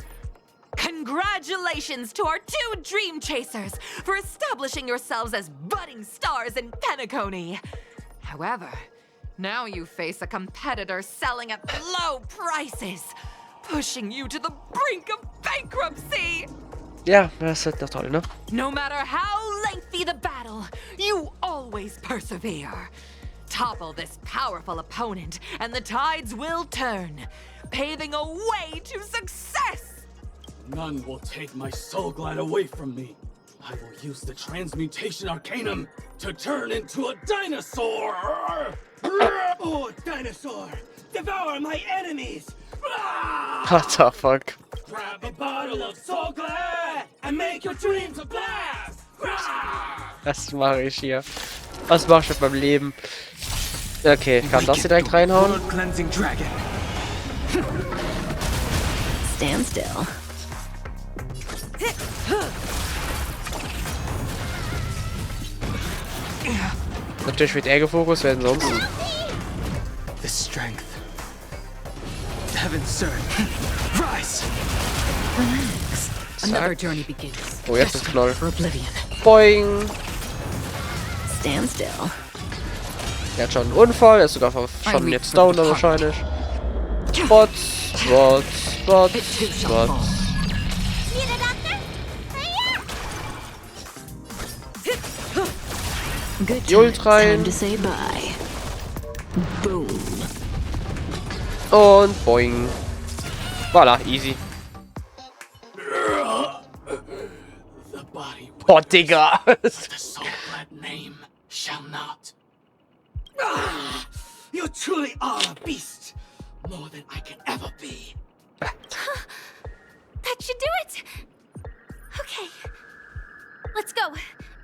Congratulations to our 2 dream chasers for establishing yourselves as budding stars in Penacony. However, now you face a competitor selling at low prices, pushing you to the brink of bankruptcy. Ja, das ist halt noch toll, ne? No matter how lengthy the battle, you always persevere. Topple this powerful opponent, and the tides will turn, paving a way to success! None will take my soul glad away from me. I will use the transmutation arcanum to turn into a dinosaur! Oh, dinosaur! Devour my enemies! What the fuck? Grab a bottle of soul glad and make your dreams a blast! Was mache ich hier? Was mache ich mit meinem Leben? Okay, ich kann das hier direkt reinhauen. Stand still. Natürlich wird er gefokust werden sonst. The strength. Heaven's serve. Rise! Relax. Another journey begins. Oh, jetzt ist Knoll. Oblivion. Boing! Stand still. Er hat schon einen Unfall, er ist sogar schon jetzt down wahrscheinlich. Spots, Spots, Spots, Spots. Jolt rein. Und boing. Voila, easy. Oh, Digga. The soul glad name shall not. You truly are a beast. More than I can ever be. That should do it. Okay. Let's go.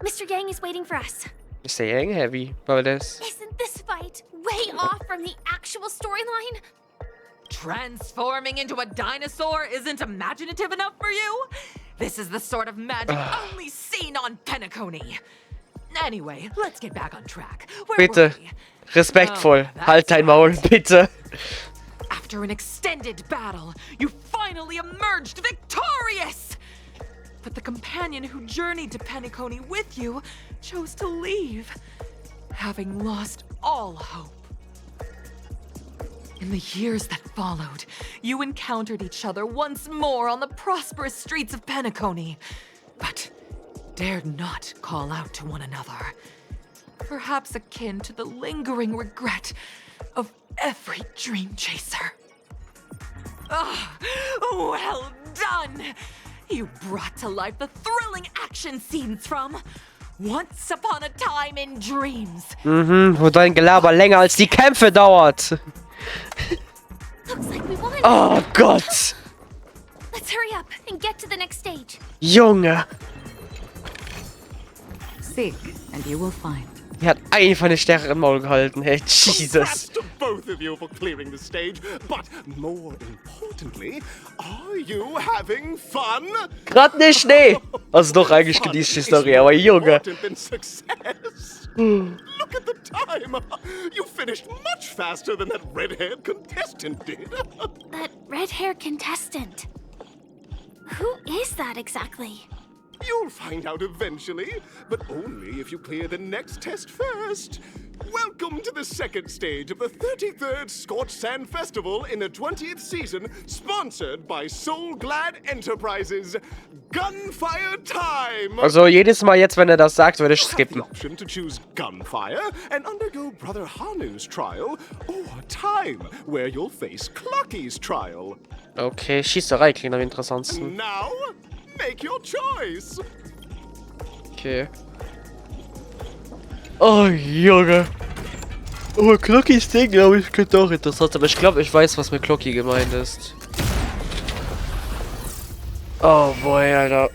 Mr. Yang is waiting for us. Mr. Yang heavy, aber das. Isn't this fight way off from the actual storyline? Transforming into a dinosaur isn't imaginative enough for you? This is the sort of magic only seen on Penacony. Anyway, let's get back on track. Where Bitte. were we? Respektvoll. Halt dein Maul, bitte. After an extended battle, you finally emerged victorious! But the companion who journeyed to Penacony with you chose to leave, having lost all hope. In the years that followed, you encountered each other once more on the prosperous streets of Penacony, but dared not call out to one another. Perhaps akin to the lingering regret of every dream chaser. Ah, well done! You brought to life the thrilling action scenes from Once Upon a Time in Dreams. Wo dein Gelaber länger als die Kämpfe dauert. Looks like we won. Oh Gott. Let's hurry up and get to the next stage. Junge. See, and you will find. Er hat einfach eine stärkere Maul gehalten, hey, Jesus. Congrats to both of you for clearing the stage, but more importantly, are you having fun? Grad nicht, nee. Also doch eigentlich genießt die Story, aber Junge. Look at the time! You finished much faster than that red-haired contestant did. That red-haired contestant. Who is that exactly? You'll find out eventually, but only if you clear the next test first. Welcome to the second stage of the 33rd Scorched Sand Festival in the 20th season, sponsored by Soul Glad Enterprises. Gunfire Time! Also jedes Mal jetzt, wenn er das sagt, würde ich skippen. Option to choose Gunfire and undergo Brother Hanu's trial, or Time, where you'll face Clucky's trial. Okay, Schießerei klingt am interessantesten. Now, make your choice. Okay. Oh, Junge. Oh, Clockys Ding, glaube ich, könnte auch interessant sein. Aber ich glaube, ich weiß, was mit Clocky gemeint ist. Oh, boy, Alter.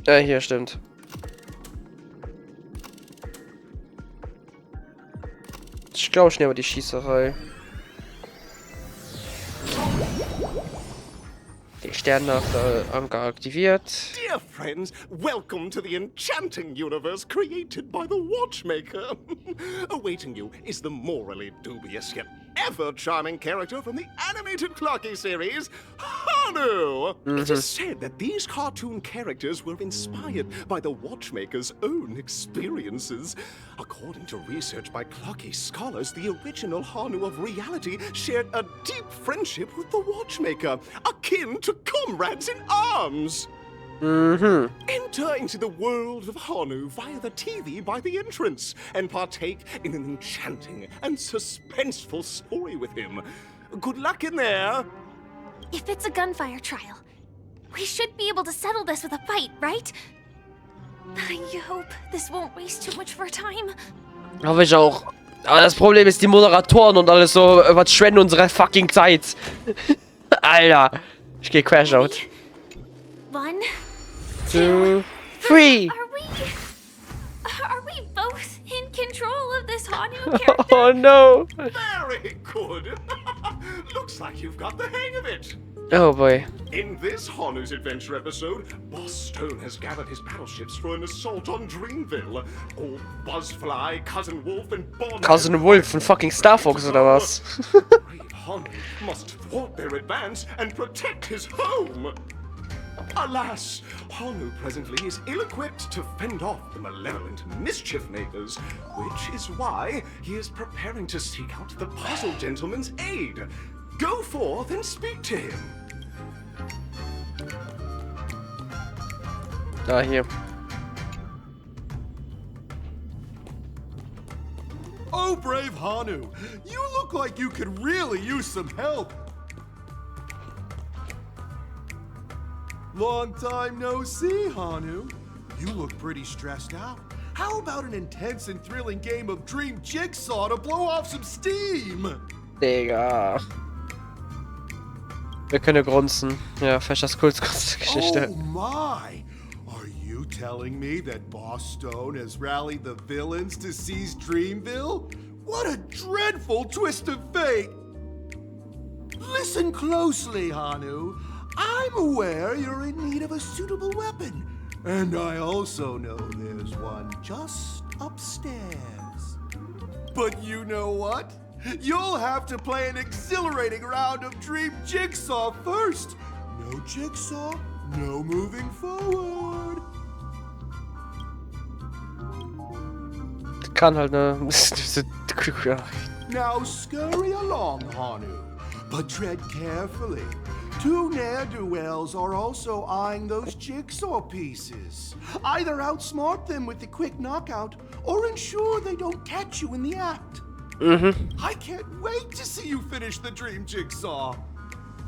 Ja, hier stimmt. Ich glaube, ich nehme die Schießerei. Die Sternenanker aktiviert. Dear friends, welcome to the enchanting universe created by the Watchmaker. Awaiting you is the morally dubious yet ever charming character from the animated Clocky series, Hanu! It is said that these cartoon characters were inspired by the watchmaker's own experiences. According to research by Clocky scholars, the original Hanu of reality shared a deep friendship with the watchmaker, akin to comrades in arms. Enter into the world of Hanu via the TV by the entrance and partake in an enchanting and suspenseful story with him. Good luck in there. If it's a gunfire trial, we should be able to settle this with a fight, right? I hope this won't waste too much of our time. Hoffe ich auch. Aber das Problem ist die Moderatoren und alles so verschwenden unsere fucking Zeit. Alter. Ich geh Crash out. 1, 2, 3. Are we both in control of this Hanu character? Oh no. Very good. Looks like you've got the hang of it. Oh boy. In this Hanu's Adventure episode, Boss Stone has gathered his battleships for an assault on Dreamville. Old Buzzfly, Cousin Wolf, and Bond. Cousin Wolf von fucking Star Fox oder was? Brave Hanu must thwart their advance and protect his home. Alas, Hanu presently is ill-equipped to fend off the malevolent mischief makers, which is why he is preparing to seek out the Puzzle Gentleman's aid. Go forth and speak to him. Da, hier. Oh, brave Hanu, you look like you could really use some help. Long time no see, Hanu. You look pretty stressed out. How about an intense and thrilling game of Dream Jigsaw to blow off some steam? Digga. Wir können grunzen. Ja, vielleicht das coolste Geschichte. Oh my! Are you telling me that Boss Stone has rallied the villains to seize Dreamville? What a dreadful twist of fate! Listen closely, Hanu. I'm aware you're in need of a suitable weapon. And I also know there's one just upstairs. But you know what? You'll have to play an exhilarating round of Dream Jigsaw first. No Jigsaw, no moving forward. Kann halt, ne? Now scurry along, Hanu, but tread carefully. Two ne'er-do-wells are also eyeing those jigsaw pieces. Either outsmart them with a quick knockout, or ensure they don't catch you in the act. I can't wait to see you finish the Dream Jigsaw.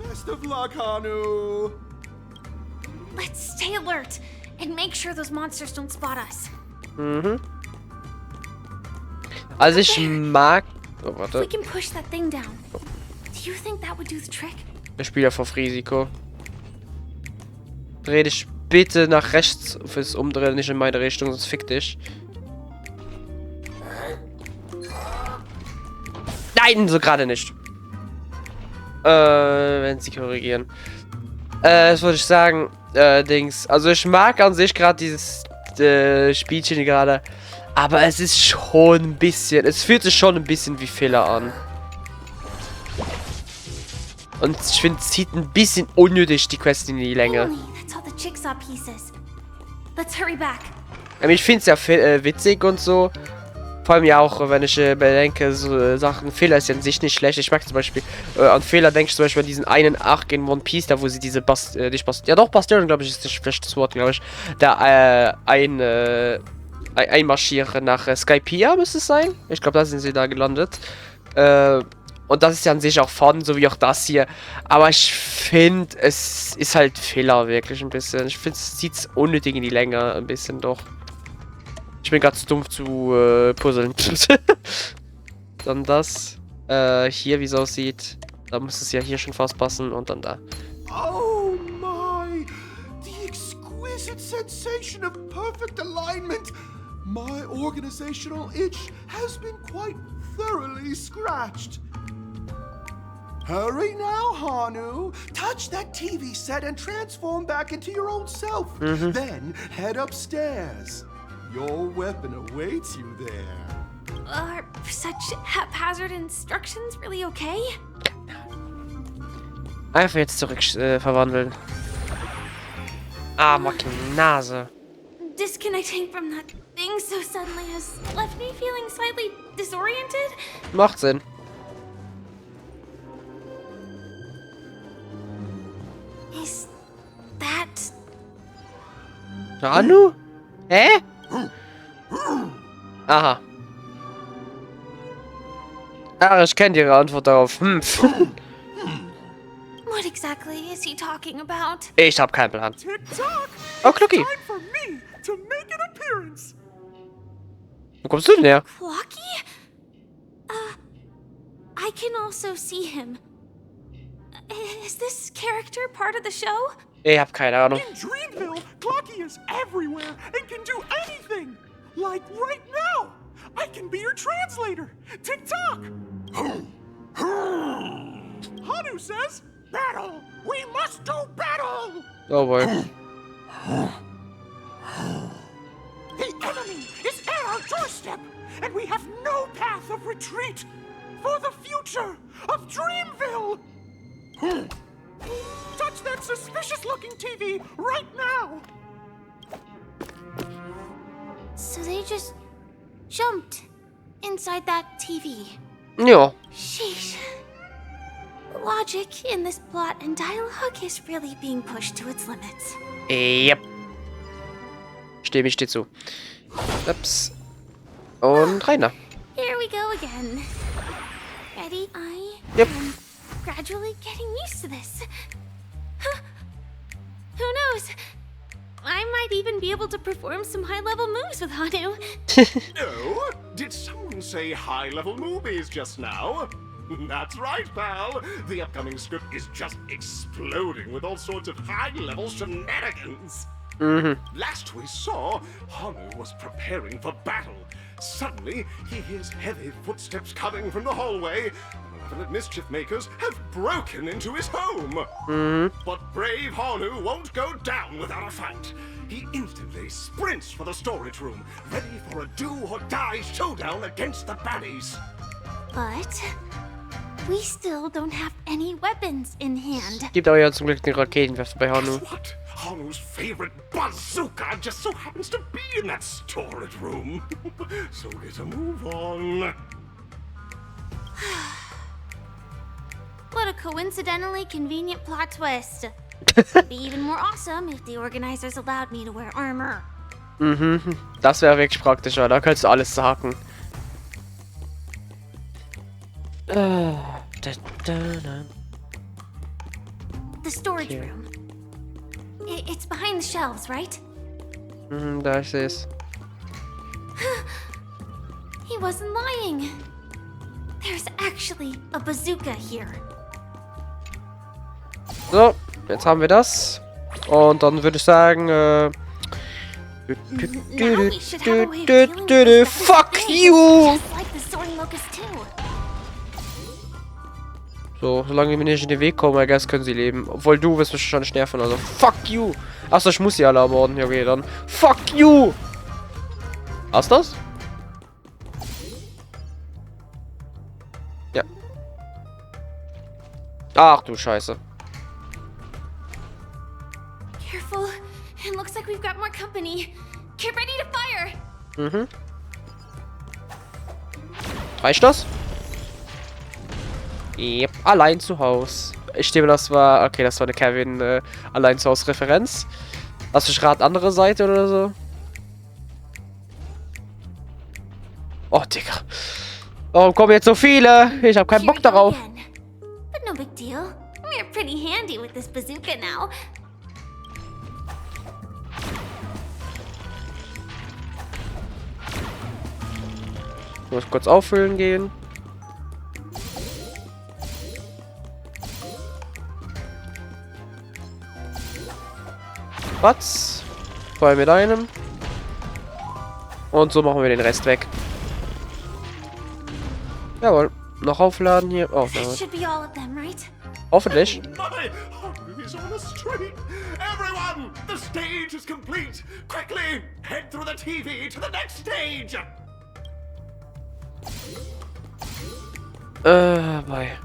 Best of luck, Hanu. Let's stay alert and make sure those monsters don't spot us. Also ich mag... Oh, If we can push that thing down, do you think that would do the trick? Ich spiele auf Risiko. Dreh dich bitte nach rechts fürs Umdrehen, nicht in meine Richtung, sonst fick dich. Nein, so gerade nicht. Wenn sie korrigieren. Das wollte ich sagen. Dings. Also ich mag an sich gerade dieses Spielchen gerade. Aber es ist schon ein bisschen. Es fühlt sich schon ein bisschen wie Fehler an. Und ich finde, es zieht ein bisschen unnötig die Quest in die Länge. Ich finde es ja witzig und so. Vor allem ja auch, wenn ich bedenke, so Sachen, Fehler ist ja an sich nicht schlecht. Ich mag zum Beispiel, an Fehler denke ich zum Beispiel an diesen einen Arc in One Piece, da wo sie diese Bastion, glaube ich, ist das schlechte Wort, glaube ich. Da einmarschieren nach Skypiea müsste es sein. Ich glaube, da sind sie da gelandet. Und das ist ja an sich auch fun, so wie auch das hier. Aber ich finde, es ist halt Fehler wirklich ein bisschen. Ich finde, es zieht unnötig in die Länge ein bisschen doch. Ich bin gerade zu dumm zu puzzeln. Dann das. Hier, wie es aussieht. Da muss es ja hier schon fast passen und dann da. Oh my! The exquisite sensation of perfect alignment! My organizational itch has been quite thoroughly scratched. Hurry now, Hanu! Touch that TV set and transform back into your old self. Then head upstairs. Your weapon awaits you there. Are such haphazard instructions really okay? Einfach jetzt zurück verwandeln. Ah, Nase. Disconnecting from that thing so suddenly has left me feeling slightly disoriented. Macht Sinn. Is that... Anu? Hä? Aha. Ah, ich kenne Ihre Antwort darauf. What exactly is he talking about? Ich hab keinen Plan. Tick-tock! Oh, Klucki. Time for me to make an appearance. Wo kommst du denn her? Clocky? I can also see him. Is this character part of the show? Ich hab keine Ahnung. In Dreamville, Clocky is everywhere and can do anything. Like right now. I can be your translator. Tick-tock! Hanu says, battle! We must do battle! Oh boy. The enemy is at our doorstep, and we have no path of retreat for the future of Dreamville! Touch that suspicious-looking TV right now! So they just jumped inside that TV. Ja. Sheesh. Logic in this plot and dialogue is really being pushed to its limits. Yep. Steht zu. Ups. Und Rainer. Here we go again. Ready? I am gradually getting used to this. Huh. Who knows? I might even be able to perform some high-level moves with Hanu. Oh? Did someone say high-level movies just now? That's right, pal. The upcoming script is just exploding with all sorts of high-level shenanigans. Last we saw, Hanu was preparing for battle. Suddenly, he hears heavy footsteps coming from the hallway. Malevolent mischief makers have broken into his home. But brave Hanu won't go down without a fight. He instantly sprints for the storage room, ready for a do-or-die showdown against the baddies. But we still don't have any weapons in hand. Gibt aber ja zum Glück den Raketenwerfer bei Hanu. Guess what? Hanu's favorite bazooka just so happens to be in that storage room. So get a move on. What a coincidentally convenient plot twist. It'd be even more awesome if the organizers allowed me to wear armor. Das wäre wirklich praktischer, da könntest du alles sagen. The storage room. It's behind the shelves, right? Da ist es. He wasn't lying. There's actually a bazooka here. So, jetzt haben wir das. Und dann würde ich sagen, fuck you! So, solange wir nicht in den Weg kommen, I guess, können sie leben. Obwohl du wirst mich wahrscheinlich nerven, also fuck you! Achso, ich muss sie alle ermorden. Ja, okay, dann fuck you! Hast du das? Ja. Ach du Scheiße. Careful. It looks like we've got more company. Get ready to fire. Reicht das? Yep, allein zu Haus. Ich stimme, das war... Okay, das war eine Kevin allein zu Haus Referenz. Hast du gerade andere Seite oder so? Oh, Digga. Warum kommen jetzt so viele? Ich habe keinen Bock darauf. But no big deal. We're pretty handy with this bazooka now. Ich muss kurz auffüllen gehen. Was? Voll mit einem. Und so machen wir den Rest weg. Jawohl. Noch aufladen hier. Oh, hoffentlich. He's on the street. Everyone, the stage is complete. Quickly, head through the TV to the next stage. Bei.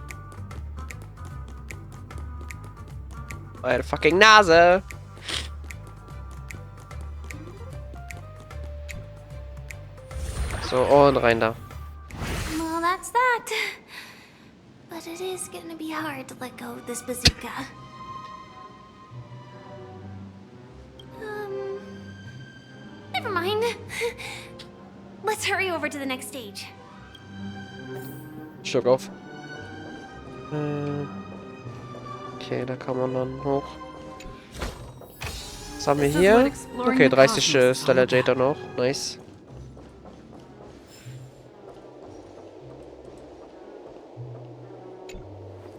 Eine fucking Nase. So, und rein da. Well, that's that. But it is gonna be hard to let go of this bazooka. Never mind. Let's hurry over to the next stage. Schluck auf. Okay, da kann man dann hoch. Was haben wir hier? Okay, 30 Stellar Jade noch. Nice.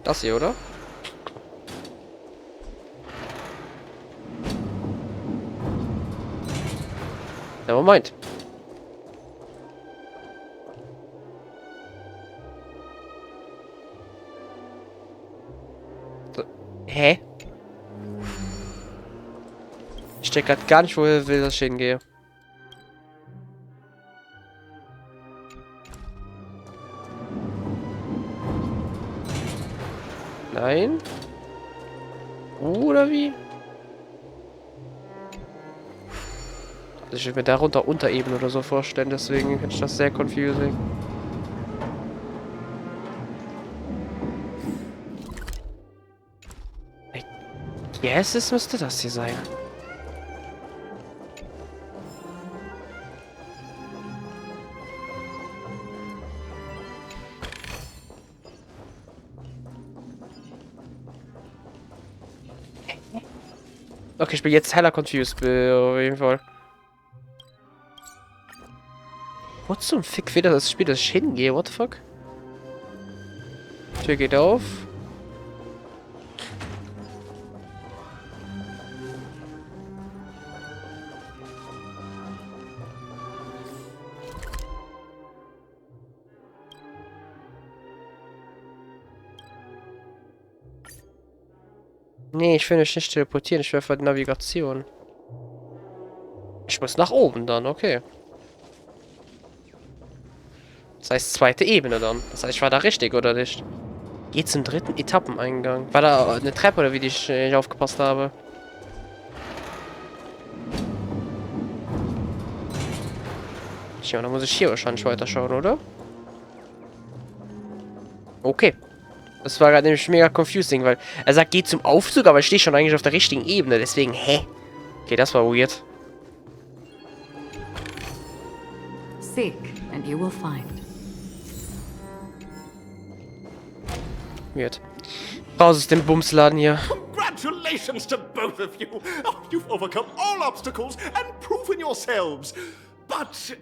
Das hier, oder? Never mind. So. Hä? Ich check grad gar nicht, wo will das hingehe. Nein? Oder wie? Also ich würde mir darunter Unterebene oder so vorstellen, deswegen finde ich das sehr confusing. Yes, es müsste das hier sein. Okay, ich bin jetzt heller confused, auf jeden Fall. Wo zum Fick will das Spiel, dass ich hingehe? What the fuck? Tür geht auf. Nee, ich will mich nicht teleportieren, ich will für die Navigation. Ich muss nach oben dann, okay. Das heißt zweite Ebene dann. Das heißt, ich war da richtig, oder nicht? Geht zum dritten Etappeneingang. War da eine Treppe, oder wie die ich nicht aufgepasst habe? Tja, dann muss ich hier wahrscheinlich weiterschauen, oder? Okay. Das war gerade nämlich mega confusing, weil er sagt, geht zum Aufzug, aber ich stehe schon eigentlich auf der richtigen Ebene. Deswegen, hä? Okay, das war weird. Seek, and you will find. Weird. Raus aus dem Bumsladen hier. Congratulations to both of you! Oh, you've overcome all obstacles and proven yourselves! But,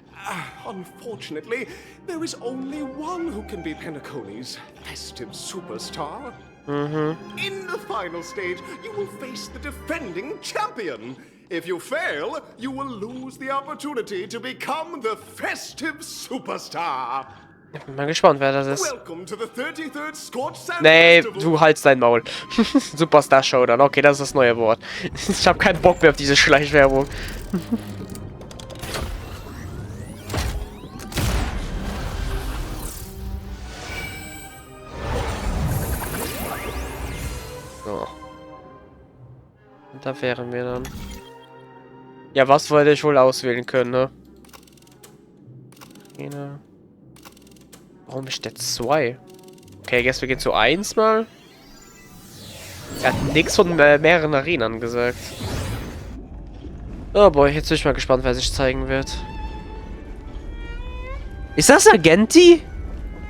unfortunately, there is only one who can be Penacony's festive superstar. In the final stage, you will face the defending champion. If you fail, you will lose the opportunity to become the festive superstar. Ich bin mal gespannt, wer das ist. Welcome to the 33rd Scorched Sand Nee, Festival. du haltst dein Maul. Superstar Showdown. Okay, das ist das neue Wort. Ich habe keinen Bock mehr auf diese Schleichwerbung. So. Und da wären wir dann. Ja, was wollte ich wohl auswählen können, ne? Eine. Warum ist der 2? Okay, jetzt wir gehen zu 1 mal. Er hat nichts von mehreren Arenen gesagt. Oh boy, jetzt bin ich mal gespannt, wer sich zeigen wird. Ist das Agenti?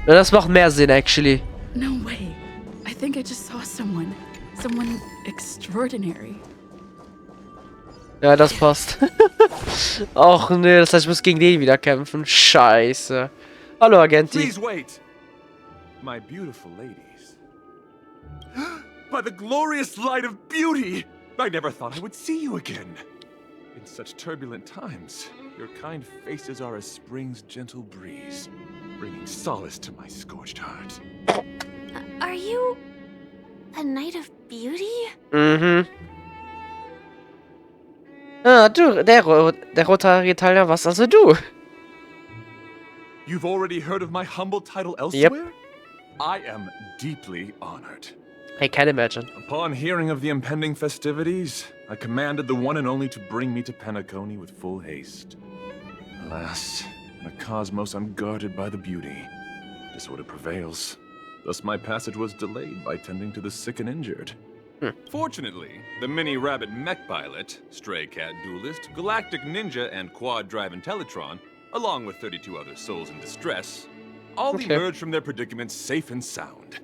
Ja, das macht mehr Sinn, actually. No way. I think I just saw someone. Someone extraordinary. Ja, das passt. Och ne, das heißt, ich muss gegen den wieder kämpfen. Scheiße. Hallo, Agenti. Please wait. My beautiful ladies. By the glorious light of beauty! I never thought I would see you again. In such turbulent times, your kind faces are as spring's gentle breeze, bringing solace to my scorched heart. Are you a knight of beauty? Mhm. Ah, du, der rothaarige Teilnehmer, was also du? You've already heard of my humble title elsewhere? I am deeply honored. I can imagine. Upon hearing of the impending festivities, I commanded the one and only to bring me to Penacony with full haste. Alas, in a cosmos unguarded by the beauty, disorder prevails. Thus my passage was delayed by tending to the sick and injured. Fortunately, the mini-rabbit mech pilot, stray cat duelist, galactic ninja, and quad-drive Intellitron, along with 32 other souls in distress, all emerged from their predicaments safe and sound.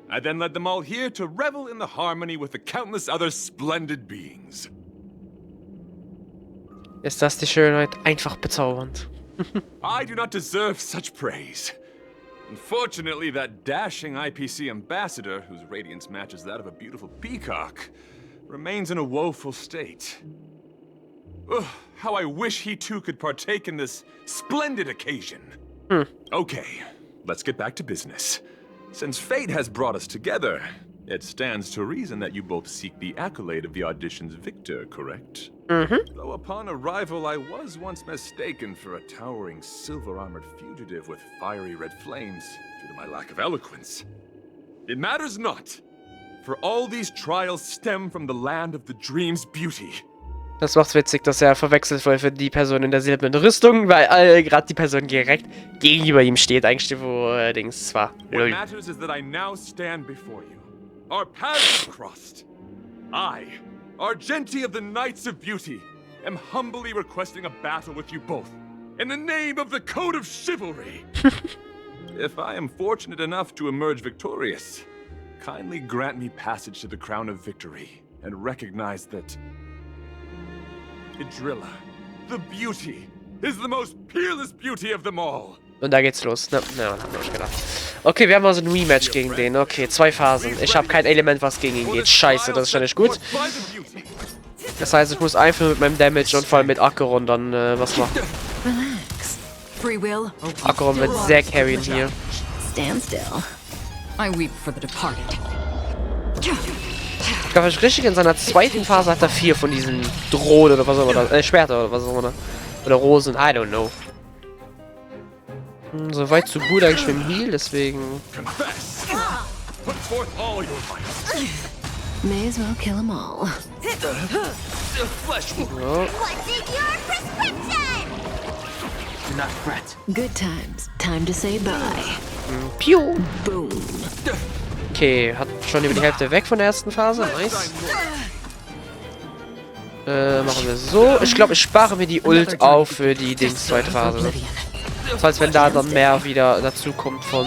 I then led them all here to revel in the harmony with the countless other splendid beings. Ist das die Schönheit? Einfach bezaubernd. I do not deserve such praise. Unfortunately, that dashing IPC ambassador, whose radiance matches that of a beautiful peacock, remains in a woeful state. Ugh, how I wish he too could partake in this splendid occasion. Okay, let's get back to business. Since fate has brought us together, it stands to reason that you both seek the accolade of the audition's victor, correct? Though upon arrival I was once mistaken for a towering silver-armored fugitive with fiery red flames due to my lack of eloquence. It matters not, for all these trials stem from the land of the dream's beauty. Das macht's witzig, dass er verwechselt wurde für die Person in der silbernen Rüstung, weil gerade die Person direkt gegenüber ihm steht, eigentlich wo Dings war. What matters is that I now stand before you. Our paths have crossed. I, Argenti of the Knights of Beauty, am humbly requesting a battle with you both, in the name of the Code of Chivalry. If I am fortunate enough to emerge victorious, kindly grant me passage to the Crown of Victory, and recognize that Idrilla, the beauty, is the most peerless beauty of them all. Und da geht's los. Na, hab ich gedacht. Okay, wir haben also ein Rematch gegen den. Okay, 2 Phasen. Ich habe kein Element, was gegen ihn geht. Scheiße, das ist schon nicht gut. Das heißt, ich muss einfach mit meinem Damage und vor allem mit Acheron dann was machen. Acheron wird sehr carryen hier. Stand still. I weep for the departed. Ich glaube, richtig in seiner zweiten Phase hat er 4 von diesen Drohnen oder was auch immer. Schwerter oder was auch immer. Oder Rosen, I don't know. Soweit so gut eigentlich mit dem Heal, deswegen. May as well kill them all. Good times. Time to say bye. Piu. Boom. Okay, hat schon über die Hälfte weg von der ersten Phase. Nice. Machen wir so. Ich glaube, ich spare mir die Ult auf für die zweite Phase. Das heißt, wenn da dann mehr wieder dazu kommt von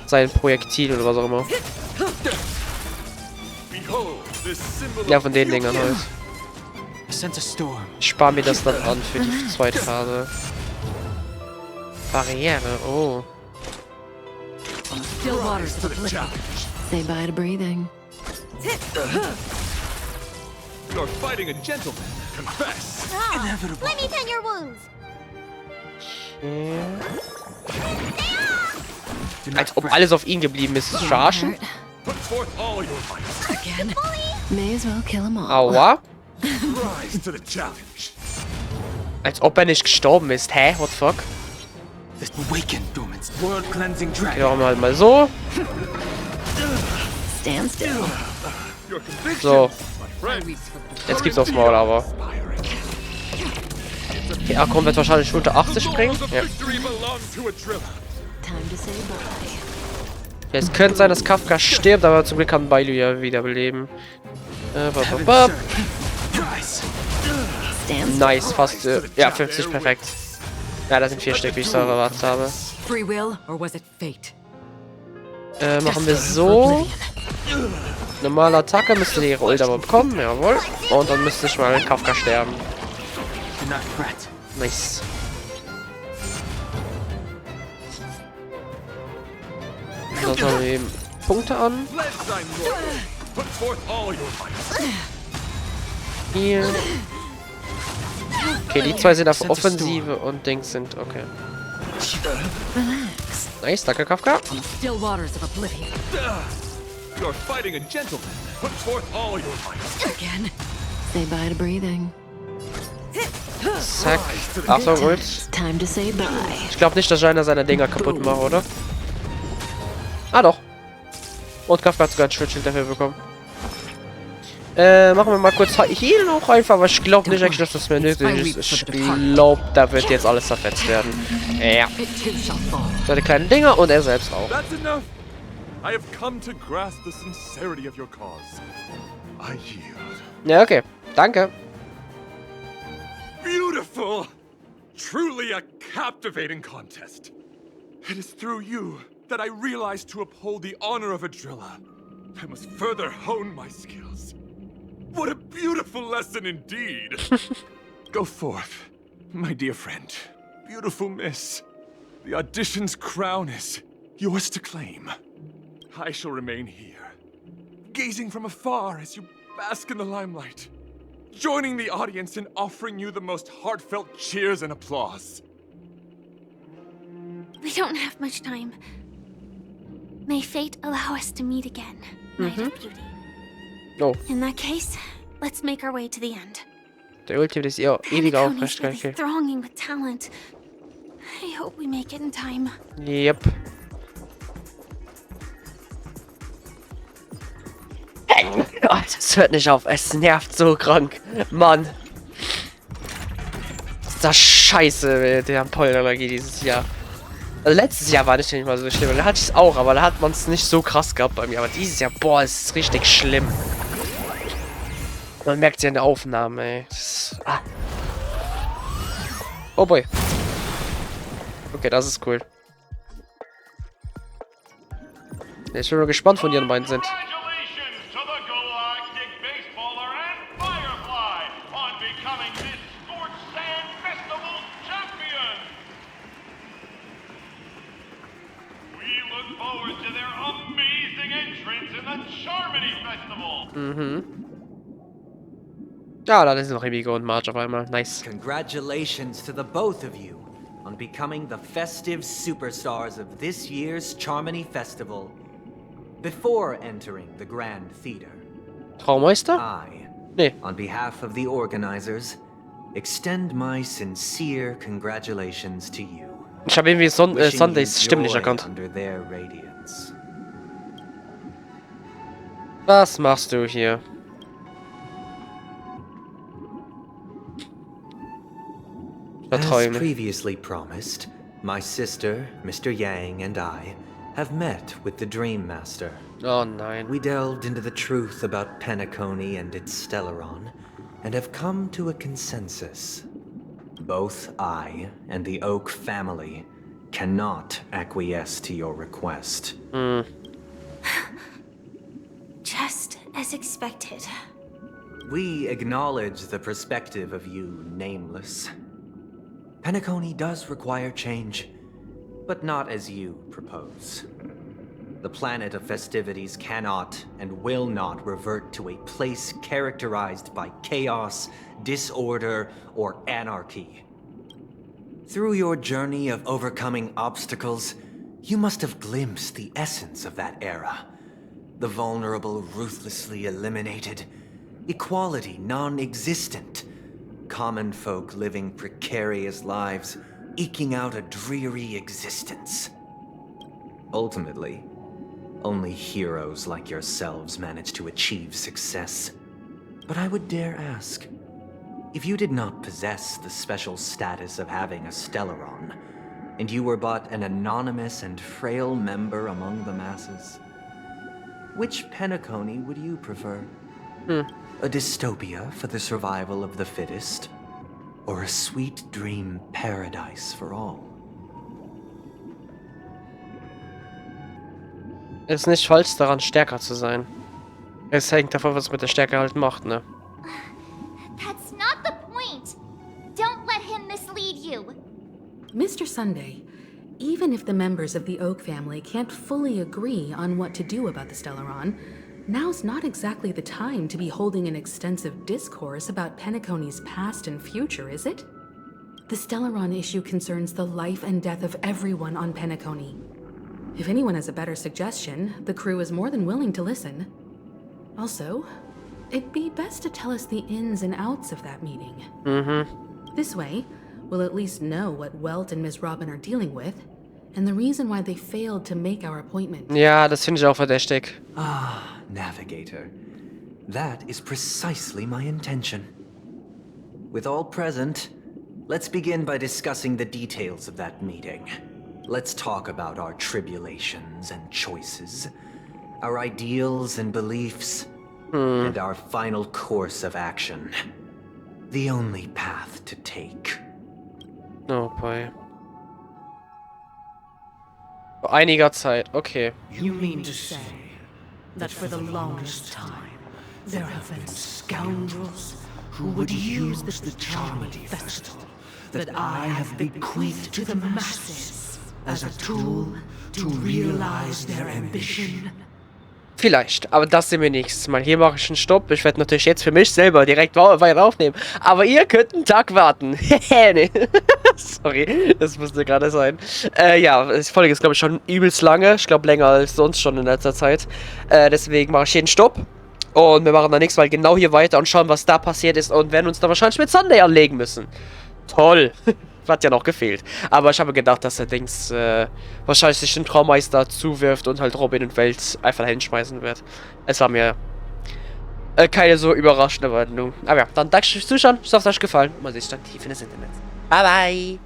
seinen Projektilen oder was auch immer. Ja, von den Dingern halt. Ich spare mir das dann an für die zweite Phase. Barriere, oh. Say bye to breathing. You're fighting a gentleman. Confess. Inevitable. Let me tend your wounds. Als ob alles auf ihn geblieben ist. Chargen? May as well kill them all. Aua. Als ob er nicht gestorben ist. Hä? What the fuck? Okay, machen wir halt mal so. Stand still. So. Jetzt gibt's aufs Maul, aber. Okay, Akron wird wahrscheinlich unter 80 springen. Ja. Es könnte sein, dass Kafka stirbt, aber zum Glück kann Bailu ja wiederbeleben. Nice, fast. Ja, 50, perfekt. Ja, das sind 4 Stück, wie ich es erwartet habe. Machen wir so. Normale Attacke müsste die ihre Ult aber bekommen, jawohl. Und dann müsste ich mal Kafka sterben. Nice. Dann haben wir eben Punkte an. Hier. Okay, die 2 sind auf Offensive und Dings sind okay. Nice, danke Kafka. You're fighting a gentleman. Put forth all your might. Again. Say bye to breathing. Zack. Achtung, Ult. Time to say bye. Ich glaube nicht, dass einer seiner Dinger kaputt macht, oder? Ah, doch. Und Kraft hat sogar ein Schutzschild dafür bekommen. Machen wir mal kurz hier noch einfach, aber ich glaube nicht eigentlich, dass das mehr nötig ist. Ich glaube, da wird jetzt alles zerfetzt werden. Ja. Seine kleinen Dinger und er selbst auch. That's enough. I have come to grasp the sincerity of your cause. I yield. Ja, okay. Danke. Beautiful! Truly a captivating contest. It is through you that I realized to uphold the honor of a driller, I must further hone my skills. What a beautiful lesson indeed! Go forth, my dear friend. Beautiful miss. The audition's crown is yours to claim. I shall remain here, gazing from afar as you bask in the limelight, joining the audience in offering you the most heartfelt cheers and applause. We don't have much time. May fate allow us to meet again, Knight of Beauty. Oh. In that case, let's make our way to the end. Der Ultimate ist ihr ewiger Aufrechtkeit. Okay. Thronging with talent. I hope we make it in time. Yep. Das hört nicht auf. Es nervt so krank. Mann. Ist das scheiße, der Pollenallergie dieses Jahr. Also letztes Jahr war das nicht mal so schlimm. Da hatte ich es auch, aber da hat man es nicht so krass gehabt bei mir. Aber dieses Jahr, boah, es ist richtig schlimm. Man merkt es ja in der Aufnahme, ey. Oh boy. Okay, das ist cool. Ich bin nur gespannt, von ihren beiden sind. Ja, da sind noch Emigo und Marge auf einmal. Nice. Congratulations to the both of you on becoming the festive superstars of this year's Charmony Festival. Before entering the Grand Theater, Traumeister? I, on behalf of the organizers, extend my sincere congratulations to you. Ich habe irgendwie Sundays Stimme nicht erkannt. Under their radiance. Was machst du hier? As previously promised, my sister, Mr. Yang, and I have met with the Dream Master. Oh nein. We delved into the truth about Penacony and its Stellaron, and have come to a consensus. Both I and the Oak family cannot acquiesce to your request. Just as expected. We acknowledge the perspective of you, Nameless. Penacony does require change, but not as you propose. The planet of festivities cannot and will not revert to a place characterized by chaos, disorder, or anarchy. Through your journey of overcoming obstacles, you must have glimpsed the essence of that era. The vulnerable ruthlessly eliminated, equality non-existent, common folk living precarious lives, eking out a dreary existence. Ultimately, only heroes like yourselves manage to achieve success. But I would dare ask, if you did not possess the special status of having a Stellaron, and you were but an anonymous and frail member among the masses, which Penacony would you prefer? A dystopia for the survival of the fittest, or a sweet dream paradise for all? Es ist nicht falsch daran, stärker zu sein. Es hängt davon, was mit der Stärke halt macht, ne? That's not the point. Don't let him mislead you. Mr. Sunday, even if the members of the Oak family can't fully agree on what to do about the Stellaron, now's not exactly the time to be holding an extensive discourse about Penacony's past and future, is it? The Stellaron issue concerns the life and death of everyone on Penacony. If anyone has a better suggestion, the crew is more than willing to listen. Also, it'd be best to tell us the ins and outs of that meeting. This way, we'll at least know what Welt and Ms. Robin are dealing with, and the reason why they failed to make our appointment. Ja, das finde ich auch verdächtig. Ah, Navigator. That is precisely my intention. With all present, let's begin by discussing the details of that meeting. Let's talk about our tribulations and choices, our ideals and beliefs, and our final course of action. The only path to take. Oh boy. Vor einiger Zeit, okay. You mean to say that for the longest time, there have been scoundrels who would use the charming festival that I have bequeathed to the masses as a tool to realize their ambition? Vielleicht, aber das sehen wir nächstes Mal. Hier mache ich einen Stopp. Ich werde natürlich jetzt für mich selber direkt weiter aufnehmen. Aber ihr könnt einen Tag warten. Nee. Sorry, das musste gerade sein. Ja, die Folge ist, glaube ich, schon übelst lange. Ich glaube, länger als sonst schon in letzter Zeit. Deswegen mache ich hier einen Stopp. Und wir machen dann nächstes Mal genau hier weiter und schauen, was da passiert ist. Und werden uns dann wahrscheinlich mit Sunday anlegen müssen. Toll. Hat ja noch gefehlt. Aber ich habe gedacht, dass der Dings wahrscheinlich sich den Traummeister zuwirft und halt Robin und Welt einfach hinschmeißen wird. Es war mir keine so überraschende Wendung. Aber ja, dann danke fürs Zuschauen. Ich hoffe, es hat euch gefallen. Man sieht sich dann tief in das Internet. Bye, bye.